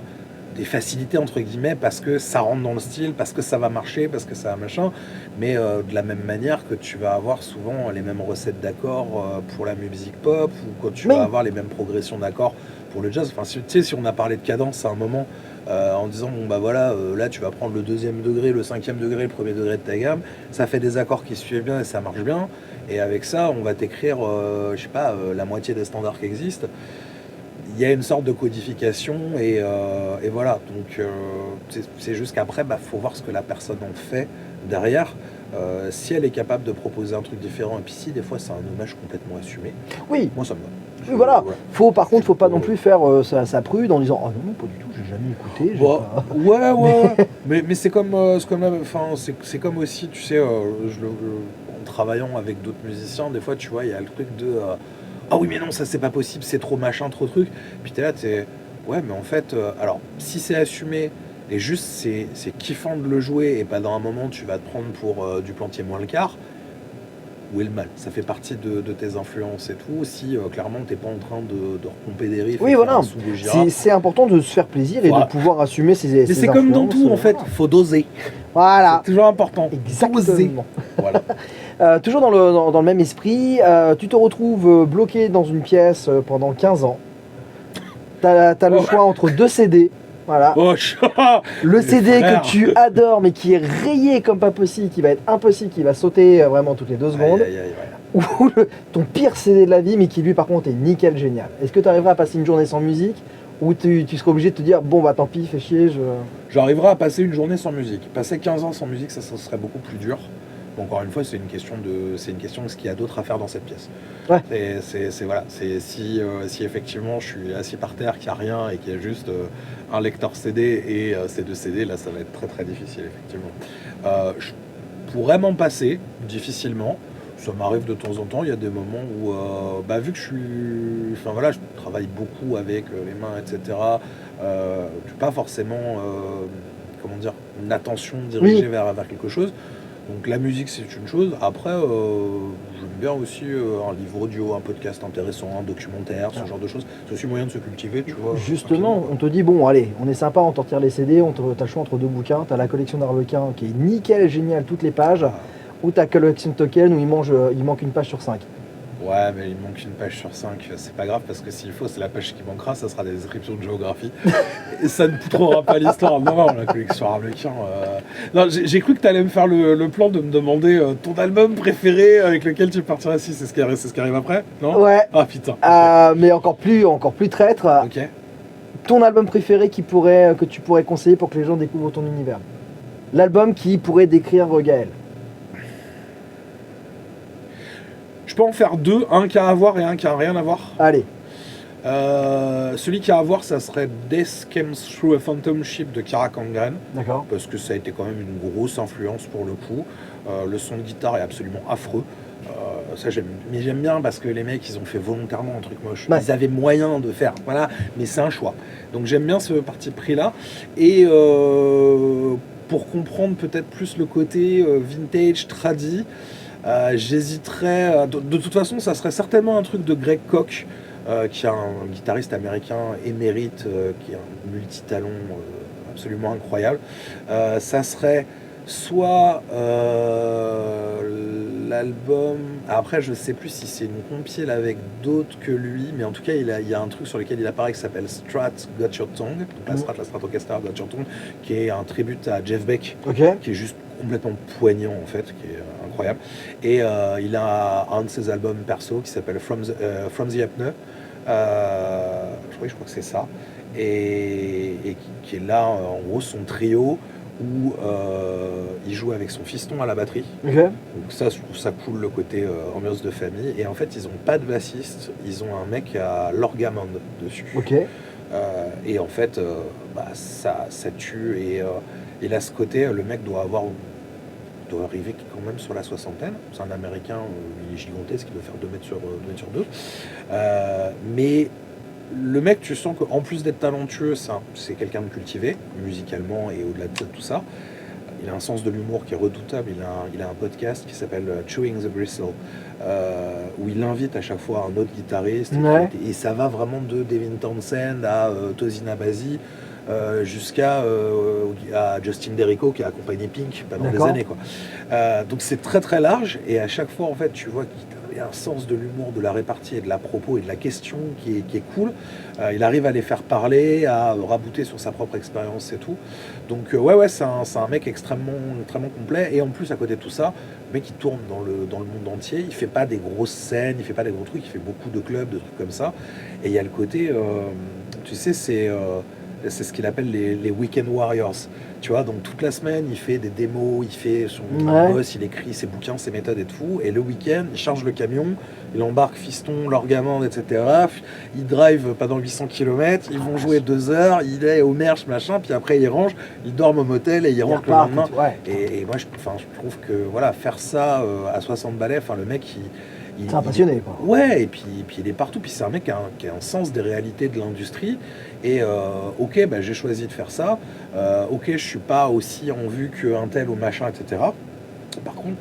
des facilités entre guillemets parce que ça rentre dans le style, parce que ça va marcher, parce que ça va machin, mais de la même manière que tu vas avoir souvent les mêmes recettes d'accords pour la musique pop, ou quand tu vas avoir les mêmes progressions d'accords pour le jazz. Enfin, tu sais, si on a parlé de cadence à un moment, en disant bon bah voilà, là tu vas prendre le 2e degré, le 5e degré, le 1er degré de ta gamme, ça fait des accords qui suivent bien et ça marche bien, et avec ça on va t'écrire je sais pas la moitié des standards qui existent. Il y a une sorte de codification et voilà, donc c'est juste qu'après faut voir ce que la personne en fait derrière. Si elle est capable de proposer un truc différent, et puis si des fois c'est un hommage complètement assumé, oui, moi ça me va. Oui, voilà. Par contre, faut pas non plus faire sa prude en disant oh non, pas du tout, j'ai jamais écouté. Bah, pas... ouais. mais c'est comme, c'est comme aussi, tu sais, en travaillant avec d'autres musiciens, des fois, tu vois, il y a le truc de ah oui, mais non, ça c'est pas possible, c'est trop machin, trop truc. Puis t'es là, ouais, mais en fait, alors si c'est assumé et juste c'est kiffant de le jouer et pas dans un moment tu vas te prendre pour du Plantier moins le quart. Où est le mal? Ça fait partie de tes influences et tout. Si clairement t'es pas en train de repomper des riffs, oui, voilà. C'est important de se faire plaisir et de pouvoir assumer ses influences. Mais c'est comme dans tout en fait, faut doser. Voilà. C'est toujours important. Exactement. Voilà. Toujours dans le même esprit, tu te retrouves bloqué dans une pièce pendant 15 ans. T'as le choix entre 2 CD. Voilà. Oh, le CD que tu adores mais qui est rayé comme pas possible, qui va être impossible, qui va sauter vraiment toutes les 2 secondes. Ou ton pire CD de la vie mais qui lui par contre est nickel génial. Est-ce que tu arriveras à passer une journée sans musique ou tu seras obligé de te dire bon bah tant pis, fais chier. J'arriverai à passer une journée sans musique. Passer 15 ans sans musique, ça serait beaucoup plus dur. Encore une fois, c'est une question de ce qu'il y a d'autre à faire dans cette pièce. Ouais. Voilà. C'est si effectivement je suis assis par terre, qu'il n'y a rien et qu'il y a juste un lecteur CD et ces 2 CD, là ça va être très très difficile effectivement. Je pourrais m'en passer difficilement. Ça m'arrive de temps en temps. Il y a des moments où, vu que je travaille beaucoup avec les mains, etc. Je n'ai pas forcément, une attention dirigée vers quelque chose. Donc la musique c'est une chose. Après, j'aime bien aussi un livre audio, un podcast intéressant, un documentaire, ce genre de choses. C'est aussi moyen de se cultiver, tu vois. Justement, on te dit bon, allez, on est sympa, on t'en retire les CD, t'as le choix entre 2 bouquins. T'as la collection d'Arlequin qui est nickel, génial, toutes les pages, ou ta collection de Tolkien où il manque une page sur 5. Ouais, mais il manque une page sur 5, c'est pas grave parce que s'il faut, c'est la page qui manquera, ça sera des descriptions de géographie. Et ça ne poutrera pas l'histoire. Non, la collection Arlequin. Non, j'ai cru que tu allais me faire le plan de me demander ton album préféré avec lequel tu partirais. Si, c'est ce qui arrive après, non? Ouais. Ah putain. Okay. Mais encore plus traître. Ok. Ton album préféré que tu pourrais conseiller pour que les gens découvrent ton univers. L'album qui pourrait décrire Gaël. Je peux en faire 2, un qui a à voir et un qui a rien à voir. Allez. Celui qui a à voir, ça serait Death Comes Through a Phantom Ship de Kara Kangren. D'accord. Parce que ça a été quand même une grosse influence pour le coup. Le son de guitare est absolument affreux. Ça j'aime bien parce que les mecs ils ont fait volontairement un truc moche. Ouais. Ils avaient moyen de faire, voilà, mais c'est un choix. Donc j'aime bien ce parti pris là. Et pour comprendre peut-être plus le côté vintage, tradi, j'hésiterais. De toute façon, ça serait certainement un truc de Greg Koch, qui est un guitariste américain émérite, qui est un multitalent absolument incroyable. Ça serait soit l'album. Après, je sais plus si c'est une compile avec d'autres que lui, mais en tout cas, il y a un truc sur lequel il apparaît qui s'appelle Strat Got Your Tongue, donc la Stratocaster Got Your Tongue, qui est un tribute à Jeff Beck, qui est juste complètement poignant en fait, qui est incroyable. Et il a un de ses albums perso qui s'appelle From the Apnea. Je crois que c'est ça. Et qui est là, en gros, son trio où il joue avec son fiston à la batterie. Okay. Donc ça, je trouve ça cool, le côté ambiance de famille. Et en fait, ils n'ont pas de bassiste, ils ont un mec à l'orgamond dessus. Okay. Et en fait, ça tue. Et là, ce côté, le mec doit arriver quand même sur la soixantaine. C'est un Américain, il est gigantesque, il doit faire 2 mètres sur 2. Mais le mec, tu sens qu'en plus d'être talentueux, c'est quelqu'un de cultivé, musicalement et au-delà de tout ça. Il a un sens de l'humour qui est redoutable. Il a un podcast qui s'appelle Chewing the Bristle, où il invite à chaque fois un autre guitariste. Ouais. Et ça va vraiment de Devin Townsend à Tosin Abasi. jusqu'à à Justin Derrico qui a accompagné Pink pendant des années, quoi. Donc c'est très très large, et à chaque fois en fait tu vois qu'il y a un sens de l'humour, de la répartie et de la propos et de la question qui est cool. Il arrive à les faire parler, à rabouter sur sa propre expérience et tout. Donc ouais, c'est un mec extrêmement complet, et en plus à côté de tout ça, le mec il tourne dans le monde entier, il fait pas des grosses scènes, il fait pas des gros trucs, il fait beaucoup de clubs, de trucs comme ça, et il y a le côté, tu sais, c'est ce qu'il appelle les Weekend Warriors. Tu vois, donc toute la semaine, il fait des démos, il fait son boss, il écrit ses bouquins, ses méthodes et tout. Et le week-end, il charge le camion, il embarque Fiston, l'orgamande, etc. Il drive pendant 800 km, ils vont jouer 2 heures, il est au merch, machin, puis après il range, il dort au motel et il rentre le lendemain. Et moi, je trouve que voilà, faire ça à 60 balais, le mec, c'est un passionné, quoi. Ouais, et puis il est partout. Puis c'est un mec qui a un sens des réalités de l'industrie. Et ok, j'ai choisi de faire ça. Ok, je suis pas aussi en vue qu'un tel ou machin, etc. Par contre,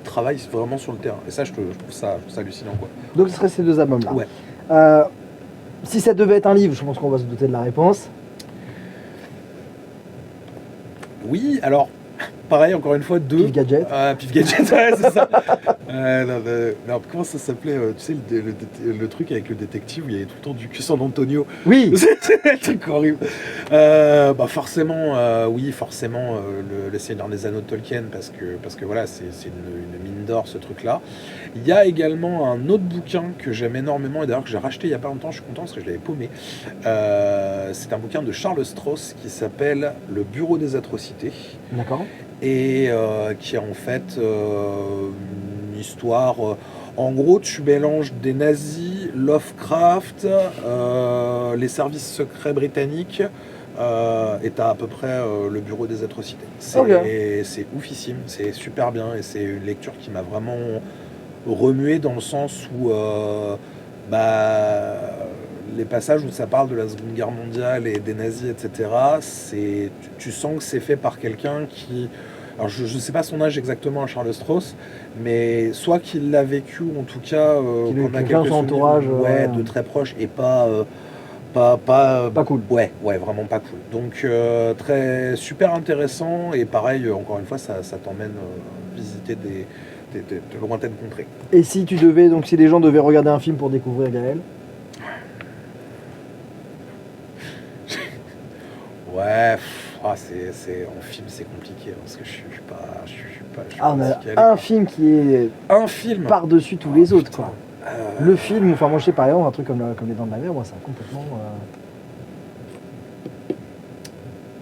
travaille vraiment sur le terrain. Et ça, je trouve ça hallucinant, quoi. Donc ce serait ces 2 albums-là. Ouais. Si ça devait être un livre, je pense qu'on va se douter de la réponse. Oui, alors... Pareil, encore une fois, 2. Pif Gadget. Pif Gadget, ouais, c'est ça. Non, comment ça s'appelait, tu sais, le truc avec le détective où il y avait tout le temps du cul San Antonio. Oui. C'est un truc horrible. Forcément, oui, forcément, le Seigneur des Anneaux de Tolkien, parce que voilà, c'est une mine d'or, ce truc-là. Il y a également un autre bouquin que j'aime énormément, et d'ailleurs que j'ai racheté il n'y a pas longtemps, je suis content parce que je l'avais paumé. C'est un bouquin de Charles Stross qui s'appelle Le Bureau des Atrocités. D'accord. Et qui est en fait une histoire... en gros, tu mélanges des nazis, Lovecraft, les services secrets britanniques, et tu as à peu près le Bureau des Atrocités. C'est oufissime, c'est super bien, et c'est une lecture qui m'a vraiment remué dans le sens où les passages où ça parle de la Seconde Guerre mondiale et des nazis, etc., tu sens que c'est fait par quelqu'un qui... Alors je ne sais pas son âge exactement à Charles Stross, mais soit qu'il l'a vécu, ou en tout cas qu'on a quelques entourage de très proche, et pas cool. Ouais, vraiment pas cool. Donc super intéressant, et pareil, encore une fois, ça t'emmène visiter de lointaines contrées. Et si si les gens devaient regarder un film pour découvrir Gaël? Ouais, c'est en film c'est compliqué, parce que je suis pas on a un film qui est par-dessus tous les autres, quoi. Le film, enfin moi je sais par exemple un truc comme Les Dents de la Mer, moi ça a complètement...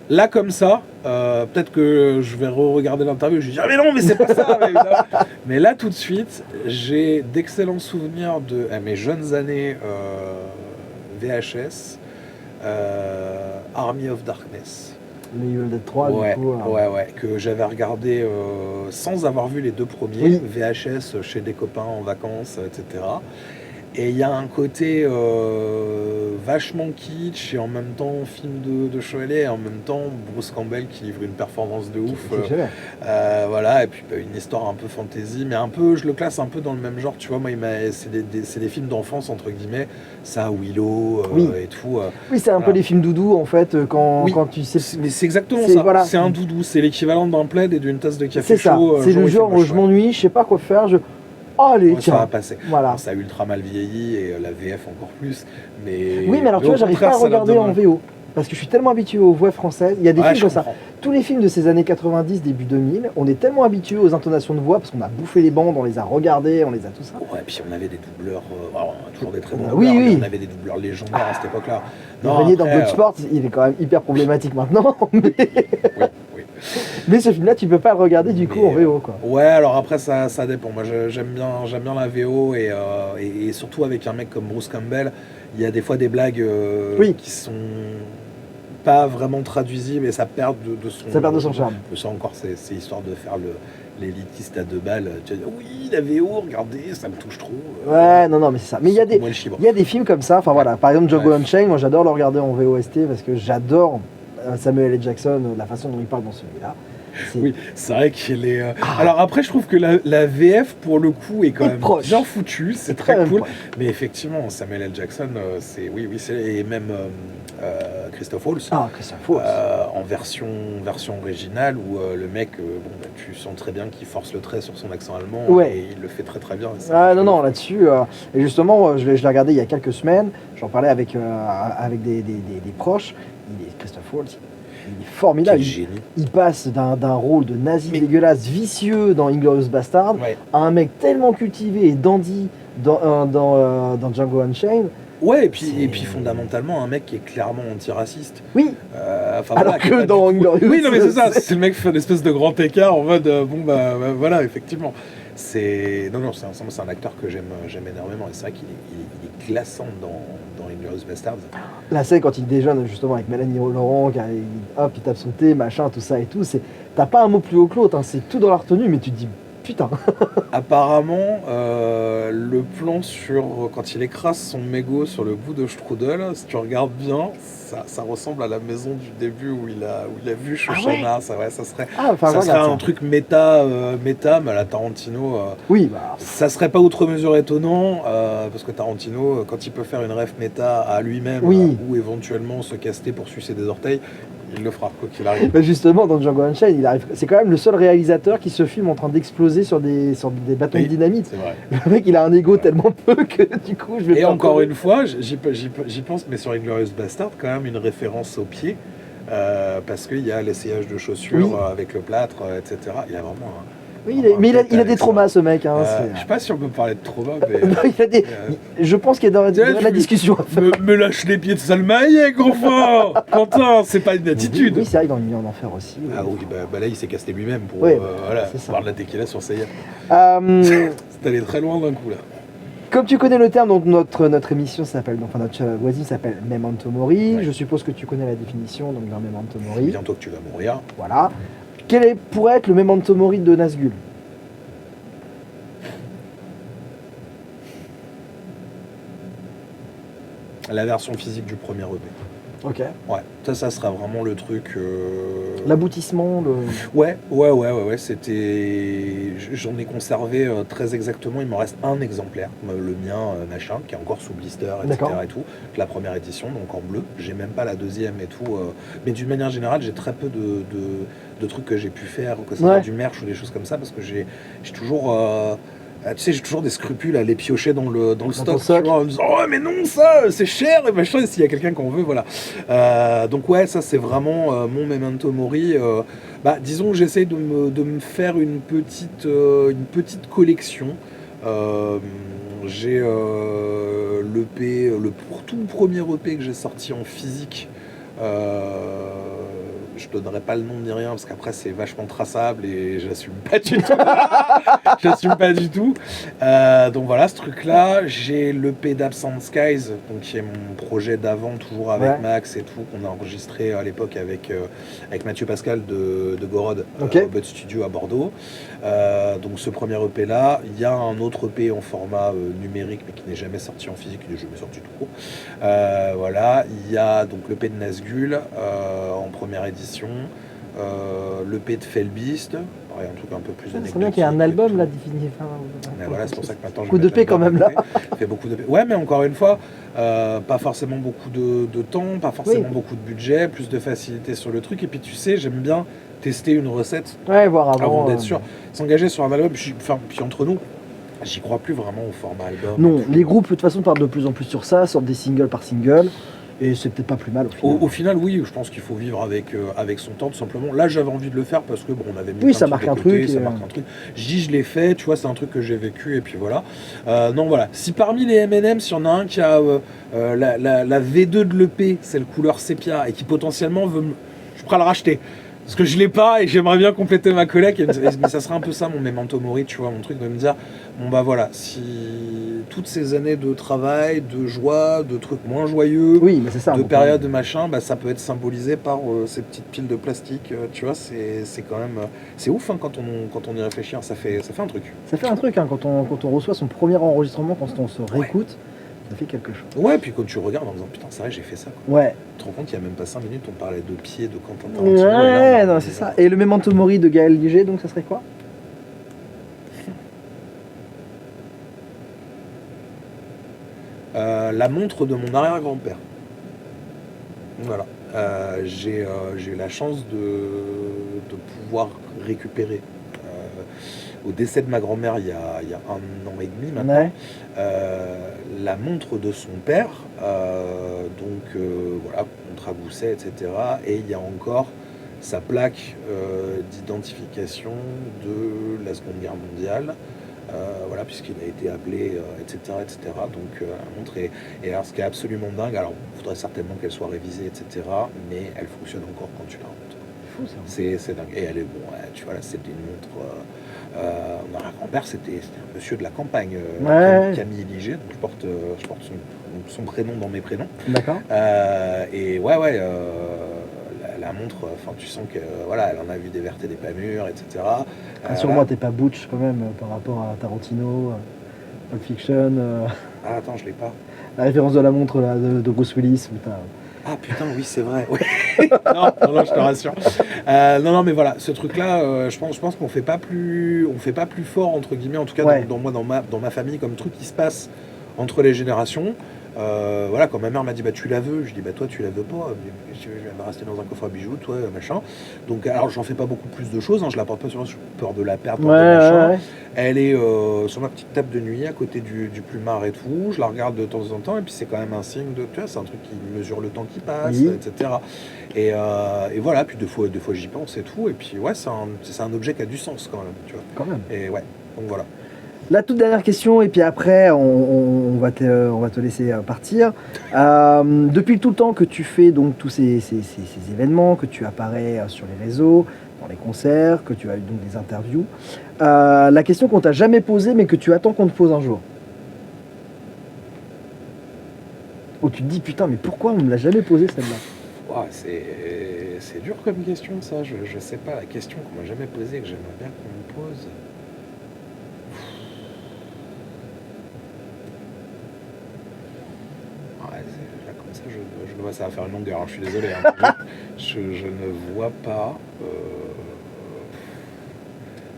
Là comme ça, peut-être que je vais re-regarder l'interview, je vais dire mais non, mais c'est pas ça. Mais là tout de suite, j'ai d'excellents souvenirs de mes jeunes années VHS, Army of Darkness. Les Evil Dead 3, ouais, du coup. Ouais, que j'avais regardé sans avoir vu les 2 premiers, VHS chez des copains en vacances, etc. Et il y a un côté vachement kitsch, et en même temps film de chevalier, et en même temps Bruce Campbell qui livre une performance de ouf. Voilà, et puis une histoire un peu fantasy, mais un peu, je le classe un peu dans le même genre, tu vois. Moi, c'est des films d'enfance, entre guillemets, ça, Willow et tout. Oui, c'est un peu les films doudou, en fait, quand tu sais... Mais c'est exactement ça, voilà. C'est un doudou, c'est l'équivalent d'un plaid et d'une tasse de café chaud. C'est le genre où je m'ennuie, je sais pas quoi faire, allez, tiens. Ça va passer. Voilà. Alors, ça a ultra mal vieilli, et la VF encore plus. Mais oui, mais alors tu vois, j'arrive pas à regarder en VO. Parce que je suis tellement habitué aux voix françaises. Il y a des films comme ça. Tous les films de ces années 90, début 2000, on est tellement habitué aux intonations de voix parce qu'on a bouffé les bandes, on les a regardées, on les a tout ça. Ouais, puis on avait des doubleurs, on a toujours des très bons doubleurs, oui. On avait des doubleurs légendaires à cette époque-là. Régnier dans Bloodsport, il est quand même hyper problématique maintenant. Mais... Oui. Mais ce film-là, tu peux pas le regarder du coup en VO, quoi. Ouais, alors après ça dépend. Moi, j'aime bien la VO, et surtout avec un mec comme Bruce Campbell, il y a des fois des blagues qui sont pas vraiment traduisibles, et ça perd de son charme. Ça encore, c'est histoire de faire l'élitiste à 2 balles. Tu vas dire oui, la VO, regardez, ça me touche trop. Ouais, non, mais c'est ça. Mais il y a des films comme ça. Enfin voilà, par exemple Django Unchained, moi j'adore le regarder en VOST parce que j'adore Samuel L. Jackson, la façon dont il parle dans celui-là. Oui, c'est vrai qu'il est. Alors après, je trouve que la VF pour le coup est quand même bien foutue, c'est très cool. Mais effectivement, Samuel L. Jackson, c'est et même Christophe Waltz. Christophe Waltz. En version originale où le mec, tu sens très bien qu'il force le trait sur son accent allemand et il le fait très très bien. Non, là-dessus. Et justement, je l'ai regardé il y a quelques semaines. J'en parlais avec des proches. Christophe Waltz. Il est formidable. Il passe d'un rôle de nazi dégueulasse, vicieux dans Inglourious Bastard, à un mec tellement cultivé et dandy dans Django Unchained. Ouais, et puis fondamentalement, un mec qui est clairement antiraciste. Oui. Alors que dans Inglourious. Oui, non, mais c'est ça. C'est le mec qui fait une espèce de grand écart en mode voilà, effectivement. C'est un acteur que j'aime énormément. Et c'est vrai qu'il est glaçant dans Inglourious Basterds. La scène quand il déjeune justement avec Mélanie Laurent, il tape son thé, machin, tout ça et tout. T'as pas un mot plus haut que l'autre, c'est tout dans la retenue, mais tu te dis putain. Apparemment, le plan sur quand il écrase son mégot sur le bout de Strudel, si tu regardes bien, ça ressemble à la maison du début où il a vu Shoshana. Ça serait un truc méta, mais à la Tarantino. Ça serait pas outre mesure étonnant, parce que Tarantino, quand il peut faire une ref méta à lui-même, ou éventuellement se caster pour sucer des orteils, il le fera, quoi qu'il arrive. Justement, dans Django Unchained, c'est quand même le seul réalisateur qui se filme en train d'exploser sur des bâtons de dynamite. C'est vrai. Le mec, il a un ego tellement peu que du coup, je vais. Et encore une fois, j'y pense, mais sur Inglourious Bastard, quand même une référence au pied, parce qu'il y a l'essayage de chaussures avec le plâtre, etc. Il y a vraiment il a des traumas, ce mec. Je sais pas si on peut parler de trauma, mais. Je pense qu'il y a dans la discussion. Me lâche les pieds de Salmaïek, enfin Quentin, c'est pas une attitude. Oui, c'est vrai, dans Nuit en Enfer aussi. Ah oui, là, il s'est cassé lui-même pour boire de la tequila sur Seiya. C'est allé très loin d'un coup, là. Comme tu connais le terme, donc notre émission s'appelle, notre voisine s'appelle Memento Mori. Je suppose que tu connais la définition donc d'un Memento Mori. Bientôt que tu vas mourir. Voilà. Quel pourrait être le Memento Mori de Nazgûl? La version physique du premier EP. Ok. Ouais, ça sera vraiment le truc. L'aboutissement, Ouais. C'était. J'en ai conservé très exactement. Il m'en reste un exemplaire, le mien, machin, qui est encore sous blister, etc. et tout. La première édition, donc en bleu. J'ai même pas la deuxième et tout. Mais d'une manière générale, j'ai très peu de trucs que j'ai pu faire, que ce soit du merch ou des choses comme ça, parce que j'ai toujours. Tu sais, j'ai toujours des scrupules à les piocher dans le stock, tu vois, en me disant « Oh, mais non, ça, c'est cher !» et machin, s'il y a quelqu'un qu'on veut, voilà. Donc ouais, ça, c'est vraiment mon Memento Mori. Disons que j'essaye de me faire une petite collection. J'ai l'EP, le tout premier EP que j'ai sorti en physique. Je donnerai pas le nom ni rien parce qu'après c'est vachement traçable et j'assume pas du tout. Donc voilà, ce truc là, j'ai l'EP d'Absent Skies, donc qui est mon projet d'avant, toujours avec Max et tout, qu'on a enregistré à l'époque avec Mathieu Pascal de Gorod au Bud Studio à Bordeaux. Donc ce premier EP là, il y a un autre EP en format numérique mais qui n'est jamais sorti en physique, qui n'est jamais sorti tout court. Voilà, il y a donc l'EP de Nazgûl en première édition. L'EP de Felbeast, pareil, un truc un peu plus anecdotique. C'est bien qu'il y a un album là défini. Voilà, c'est pour ça que maintenant beaucoup d'EP quand même là. Fait beaucoup d'EP. Ouais, mais encore une fois, pas forcément beaucoup de temps, pas forcément beaucoup de budget, plus de facilité sur le truc. Et puis tu sais, j'aime bien tester une recette voir avant d'être sûr. S'engager sur un album, puis entre nous, j'y crois plus vraiment au format album. Non, les groupes de toute façon parlent de plus en plus sur ça, sortent des singles par single. Et c'est peut-être pas plus mal au final. Au final, oui, je pense qu'il faut vivre avec son temps, tout simplement. Là, j'avais envie de le faire parce que on avait mis ça marque un truc. Ça marque un truc. Je l'ai fait, tu vois, c'est un truc que j'ai vécu et puis voilà. Non, voilà. Si parmi les M&M, s'il y en a un qui a la V2 de l'EP, c'est le couleur sépia et qui potentiellement veut je pourrais le racheter. Parce que je l'ai pas et j'aimerais bien compléter ma collecte. Mais ça serait un peu ça mon Memento Mori, tu vois, mon truc de me dire, voilà, si toutes ces années de travail, de joie, de trucs moins joyeux, de périodes de machin, ça peut être symbolisé par ces petites piles de plastique, tu vois, c'est quand même, c'est ouf quand on y réfléchit, ça fait un truc. Ça fait un truc quand on reçoit son premier enregistrement, quand on se réécoute. Ça fait quelque chose. Ouais, puis quand tu regardes en disant putain, c'est vrai, j'ai fait ça. Quoi. Ouais. Tu te rends compte, il y a même pas 5 minutes, on parlait de pied de Quentin Tarantino. et là, Ouais, non, c'est ça. Et le Memento Mori de Gaël Liget, donc ça serait quoi? La montre de mon arrière-grand-père. Voilà. J'ai eu la chance de pouvoir récupérer au décès de ma grand-mère il y a 1 an et demi maintenant, Ouais. la montre de son père, voilà, contre à gousset, etc. Et il y a encore sa plaque d'identification de la Seconde Guerre mondiale. Voilà, puisqu'il a été appelé, etc., etc. Donc la montre et alors ce qui est absolument dingue, alors il faudrait certainement qu'elle soit révisée, etc., mais elle fonctionne encore quand tu la rentres. Fou, ça. C'est dingue. Et elle est bon, tu vois là, c'était une montre. Mon arrière-grand-père, c'était un monsieur de la campagne, Camille Liget, donc je porte son prénom dans mes prénoms. D'accord. Et ouais. La montre, enfin tu sens que voilà, elle en a vu des vertes et des pas mûres, etc. Rassure-moi, t'es pas butch quand même par rapport à Tarantino, Pulp Fiction. Ah attends, je l'ai pas. La référence de la montre là, de Bruce Willis. Putain. Ah putain, oui c'est vrai. Ouais. non, je te rassure. Non, mais voilà, ce truc-là, je pense qu'on fait pas plus fort entre guillemets, en tout cas dans ma famille, comme truc qui se passe entre les générations. Voilà, quand ma mère m'a dit bah tu la veux, je dis bah toi tu la veux pas, je vais rester dans un coffre à bijoux, toi machin. Donc alors j'en fais pas beaucoup plus de choses, je la porte pas sur peur de la perdre, machin. Ouais. Elle est sur ma petite table de nuit à côté du plumard et tout, je la regarde de temps en temps et puis c'est quand même un signe de, tu vois, c'est un truc qui mesure le temps qui passe, etc. Et voilà, puis deux fois j'y pense et tout, et puis ouais c'est un objet qui a du sens quand même, tu vois. Quand même. Et ouais, donc voilà. La toute dernière question, et puis après, on va te laisser partir. Depuis tout le temps que tu fais donc tous ces événements, que tu apparais sur les réseaux, dans les concerts, que tu as eu donc des interviews, la question qu'on t'a jamais posée, mais que tu attends qu'on te pose un jour. Où tu te dis, putain, mais pourquoi on ne me l'a jamais posée celle-là? Ouais, c'est dur comme question, ça. Je sais pas, la question qu'on m'a jamais posée, que j'aimerais bien qu'on me pose. Là, comme ça, je vois, ça va faire une longueur, hein, je suis désolé. Hein, je ne vois pas.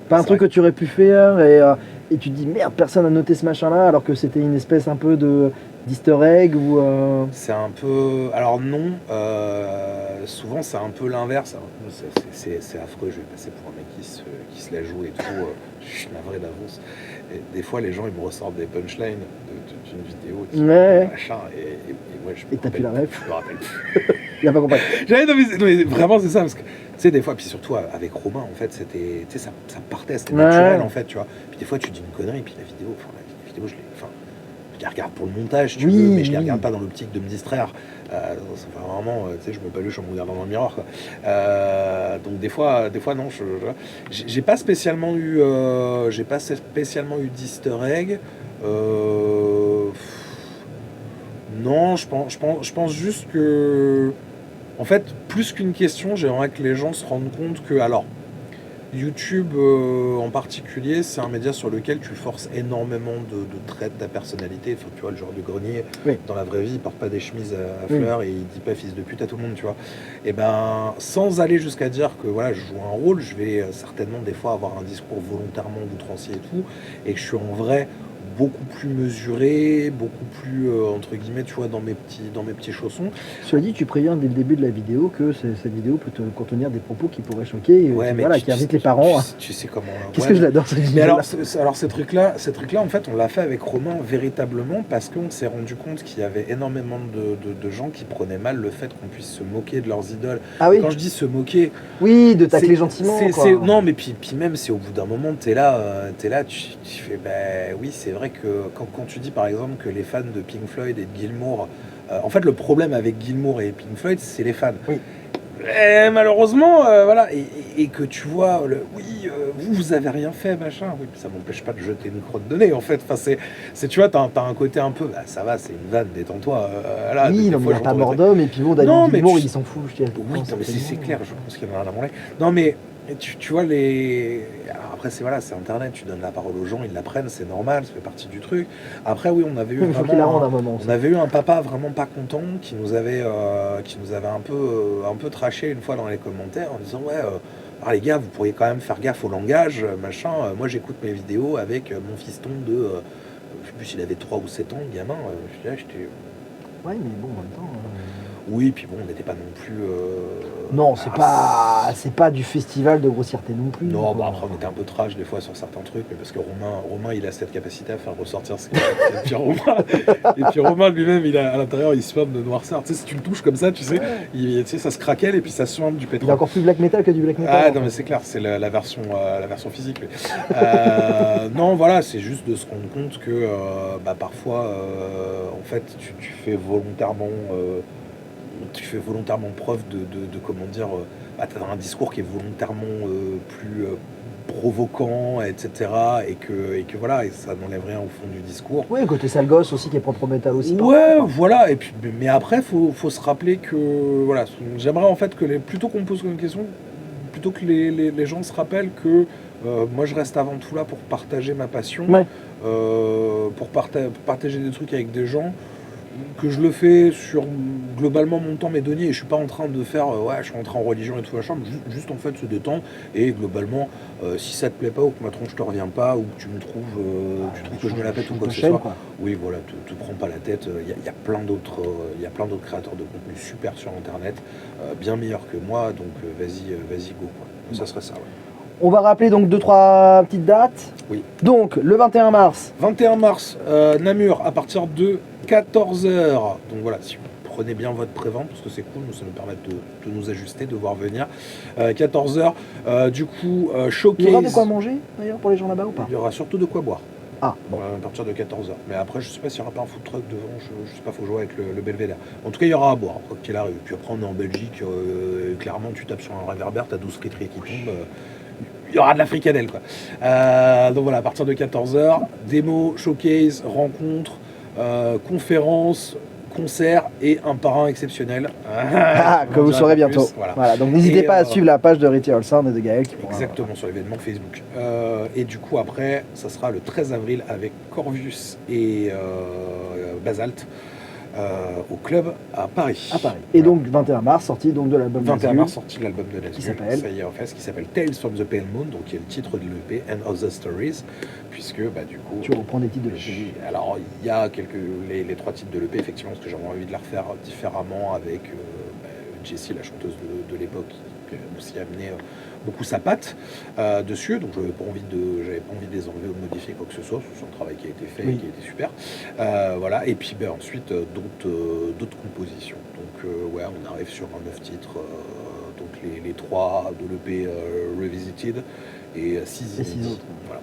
Pas un truc que tu aurais pu faire et tu te dis merde, personne n'a noté ce machin-là alors que c'était une espèce un peu d'easter egg ou. C'est un peu. Alors non, souvent c'est un peu l'inverse. C'est affreux, je vais passer pour un mec qui se la joue et tout. Je suis navré d'avance. Et des fois, les gens ils me ressortent des punchlines d'une vidéo qui machin et moi je me t'as plus la ref. Je me rappelle plus. Il a pas compris. Non, mais vraiment c'est ça parce que tu sais des fois puis surtout avec Romain en fait c'était tu sais ça partait, c'était naturel en fait, tu vois. Puis des fois tu dis une connerie puis la vidéo je la regarde pour le montage, tu veux, mais je les regarde pas dans l'optique de me distraire. Vraiment, tu sais, je me paluche en me regardant dans le miroir, quoi. Donc des fois non, j'ai pas spécialement eu, d'easter egg. Non, je pense juste que, en fait, plus qu'une question, j'aimerais que les gens se rendent compte que, alors, YouTube en particulier, c'est un média sur lequel tu forces énormément de traits de ta personnalité. Enfin, tu vois, le genre de grenier, dans la vraie vie, il porte pas des chemises à fleurs et il dit pas fils de pute à tout le monde, tu vois. Et ben, sans aller jusqu'à dire que voilà, je joue un rôle, je vais certainement des fois avoir un discours volontairement outrancier et tout, et que je suis en vrai beaucoup plus mesuré, beaucoup plus entre guillemets, tu vois, dans mes petits chaussons. Cela dit, tu préviens dès le début de la vidéo que cette vidéo peut te contenir des propos qui pourraient choquer, qui invitent les parents. Tu sais comment. Qu'est-ce que je l'adore cette vidéo. Mais alors ces trucs-là, en fait, on l'a fait avec Romain véritablement parce qu'on s'est rendu compte qu'il y avait énormément de gens qui prenaient mal le fait qu'on puisse se moquer de leurs idoles. Ah oui. Quand je dis se moquer, oui, de tacler gentiment. Non, mais puis même c'est au bout d'un moment, t'es là, tu fais, ben oui, c'est vrai que quand tu dis par exemple que les fans de Pink Floyd et de Gilmour, en fait le problème avec Gilmour et Pink Floyd c'est les fans. Oui. Et malheureusement, voilà, et que tu vois, vous avez rien fait, machin, oui, ça m'empêche pas de jeter une crotte de nez, en fait. Enfin, c'est tu vois, t'as un côté un peu, bah, ça va, c'est une vanne, détends-toi. Là, oui, non, mais il n'y a pas mort d'homme, et puis bon, David Gilmour, il s'en fout. Oui, c'est clair, je pense qu'il y en a rien à branler. Non, mais Et tu vois, alors après, c'est Internet, tu donnes la parole aux gens, ils l'apprennent, c'est normal, ça fait partie du truc. Après, oui, on avait eu on avait eu un papa vraiment pas content qui nous avait un peu traché une fois dans les commentaires en disant ah, les gars, vous pourriez quand même faire gaffe au langage, machin. Moi, j'écoute mes vidéos avec mon fiston de, je sais plus s'il avait 3 ou 7 ans, le gamin. J'étais... Ouais, mais bon, en même temps... Oui, puis bon, on n'était pas non plus... Non, c'est pas du festival de grossièreté non plus. Non, bah après, on était un peu trash des fois sur certains trucs, mais parce que Romain, il a cette capacité à faire ressortir ce qu'il a. Et puis Romain lui-même, à l'intérieur, il se forme de noirceur. Tu sais, si tu le touches comme ça, tu sais, ça se craquelle et puis ça suinte du pétrole. Il est encore plus black metal que du black metal. Ah non, mais c'est clair, c'est la version physique. Non, voilà, c'est juste de se rendre compte que parfois, en fait, tu fais volontairement... tu fais volontairement preuve de comment dire, tu as un discours qui est volontairement plus provoquant, etc. Et que voilà, et ça n'enlève rien au fond du discours. Oui, côté sale gosse aussi, qui est propre métal aussi. Ouais, voilà, et puis, mais après, faut se rappeler que, voilà, j'aimerais en fait que plutôt qu'on me pose une question, plutôt que les gens se rappellent que moi je reste avant tout là pour partager ma passion, pour partager des trucs avec des gens, que je le fais sur globalement mon temps, mes deniers, et je suis pas en train de faire je suis rentré en religion et tout machin, juste en fait se détendre, et globalement si ça te plaît pas ou que ma tronche te revient pas ou que tu me trouves que je me la pète ou quoi que ce soit, oui voilà, te prends pas la tête, il y a plein d'autres créateurs de contenu super sur internet, bien meilleurs que moi, donc vas-y go quoi. Ça serait ça, ouais. On va rappeler donc 2-3 petites dates. Oui. Donc le 21 mars. 21 mars, Namur à partir de 14h. Donc voilà, si vous prenez bien votre prévente, parce que c'est cool, ça nous permet de nous ajuster, de voir venir. 14h, du coup, showcase. Il y aura de quoi manger d'ailleurs pour les gens là-bas ou pas? Il y aura surtout de quoi boire. Ah, bon. À partir de 14h. Mais après, je sais pas s'il n'y aura pas un food truck devant, je sais pas, faut jouer avec le Belvédère. En tout cas, il y aura à boire, quoi qu'il arrive. Puis après, on est en Belgique, clairement, tu tapes sur un réverbère, t'as 12 frites qui tombent. Il y aura de la fricadelle, quoi. Donc voilà, à partir de 14h, démo, showcase, rencontre, conférence, concert et un parrain exceptionnel. Que vous saurez bientôt. Voilà, donc n'hésitez pas à suivre la page de Ritual Sound et de Gaël. Exactement, sur l'événement Facebook. Et du coup, après, ça sera le 13 avril avec Corvus et Basalt. Au club à Paris. Et donc 21 mars, sortie donc de l'album de 21 mars, sortie de l'album de Nazgûl. Qui s'appelle Tales from the Pale Moon, donc qui est le titre de l'EP, and Other Stories, puisque du coup... Tu reprends des titres de l'EP. Alors, il y a les 3 titres de l'EP, effectivement, parce que j'avais envie de la refaire différemment avec Jessie, la chanteuse de l'époque, qui a aussi amené beaucoup sa patte dessus, donc j'avais pas envie de les enlever ou de modifier quoi que ce soit, c'est un travail qui a été fait et qui a été super. Voilà, et puis ensuite d'autres compositions. Donc on arrive sur un 9 titres, donc les 3 de l'EP Revisited et 6 autres. Voilà.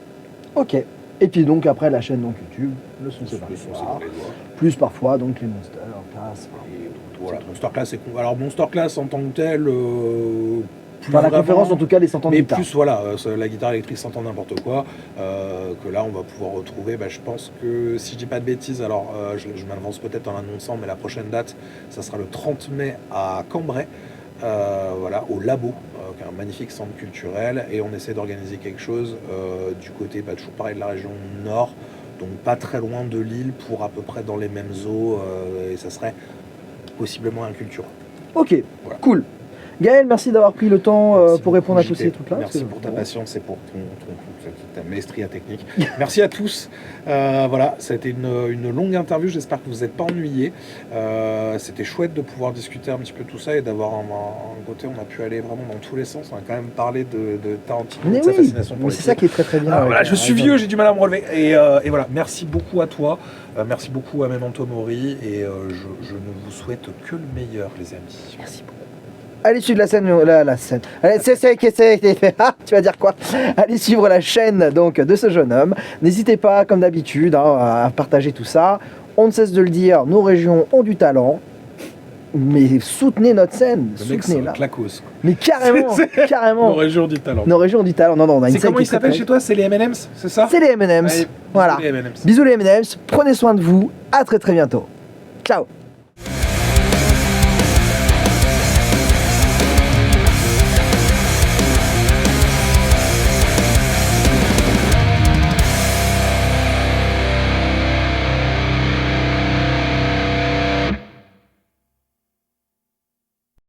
Ok. Et puis donc après la chaîne donc YouTube, le son c'est plus parfois donc les Monster Class. Voilà, Monster Class, alors Monster Class en tant que tel. La conférence en tout cas les 100 ans de guitare. Mais plus voilà, la guitare électrique 100 ans n'importe quoi, que là on va pouvoir retrouver, je pense que si je dis pas de bêtises, alors je m'avance peut-être en l'annonçant, mais la prochaine date, ça sera le 30 mai à Cambrai, au Labo, qui est un magnifique centre culturel, et on essaie d'organiser quelque chose du côté, toujours pareil, de la région nord, donc pas très loin de Lille, pour à peu près dans les mêmes eaux, et ça serait possiblement un culturel. Ok, voilà. Cool. Gaël, merci d'avoir pris le temps pour répondre à tous ces trucs-là. Merci pour ta patience et pour ta maestria technique. Merci à tous. Voilà, ça a été une longue interview. J'espère que vous n'êtes pas ennuyés. C'était chouette de pouvoir discuter un petit peu tout ça et d'avoir un côté, on a pu aller vraiment dans tous les sens. On a quand même parlé de Tarantino, de sa fascination pour les c'est ça qui est très très bien. Voilà, je suis vieux, j'ai du mal à me relever. Et voilà, merci beaucoup à toi. Merci beaucoup à Memento Mori. Et je ne vous souhaite que le meilleur, les amis. Merci beaucoup. Allez suivre la scène, la scène. Allez, tu vas dire quoi? Allez suivre la chaîne donc de ce jeune homme. N'hésitez pas, comme d'habitude, à partager tout ça. On ne cesse de le dire, nos régions ont du talent. Mais soutenez notre scène, soutenez-la. Clacos. Mais carrément, carrément. Nos régions ont du talent. Nos régions ont du talent. Non, on a une scène. C'est comment il s'appelle chez toi? C'est les M&M's, c'est ça? C'est les M&M's. Voilà. Bisous les M&M's. Prenez soin de vous. À très très bientôt. Ciao.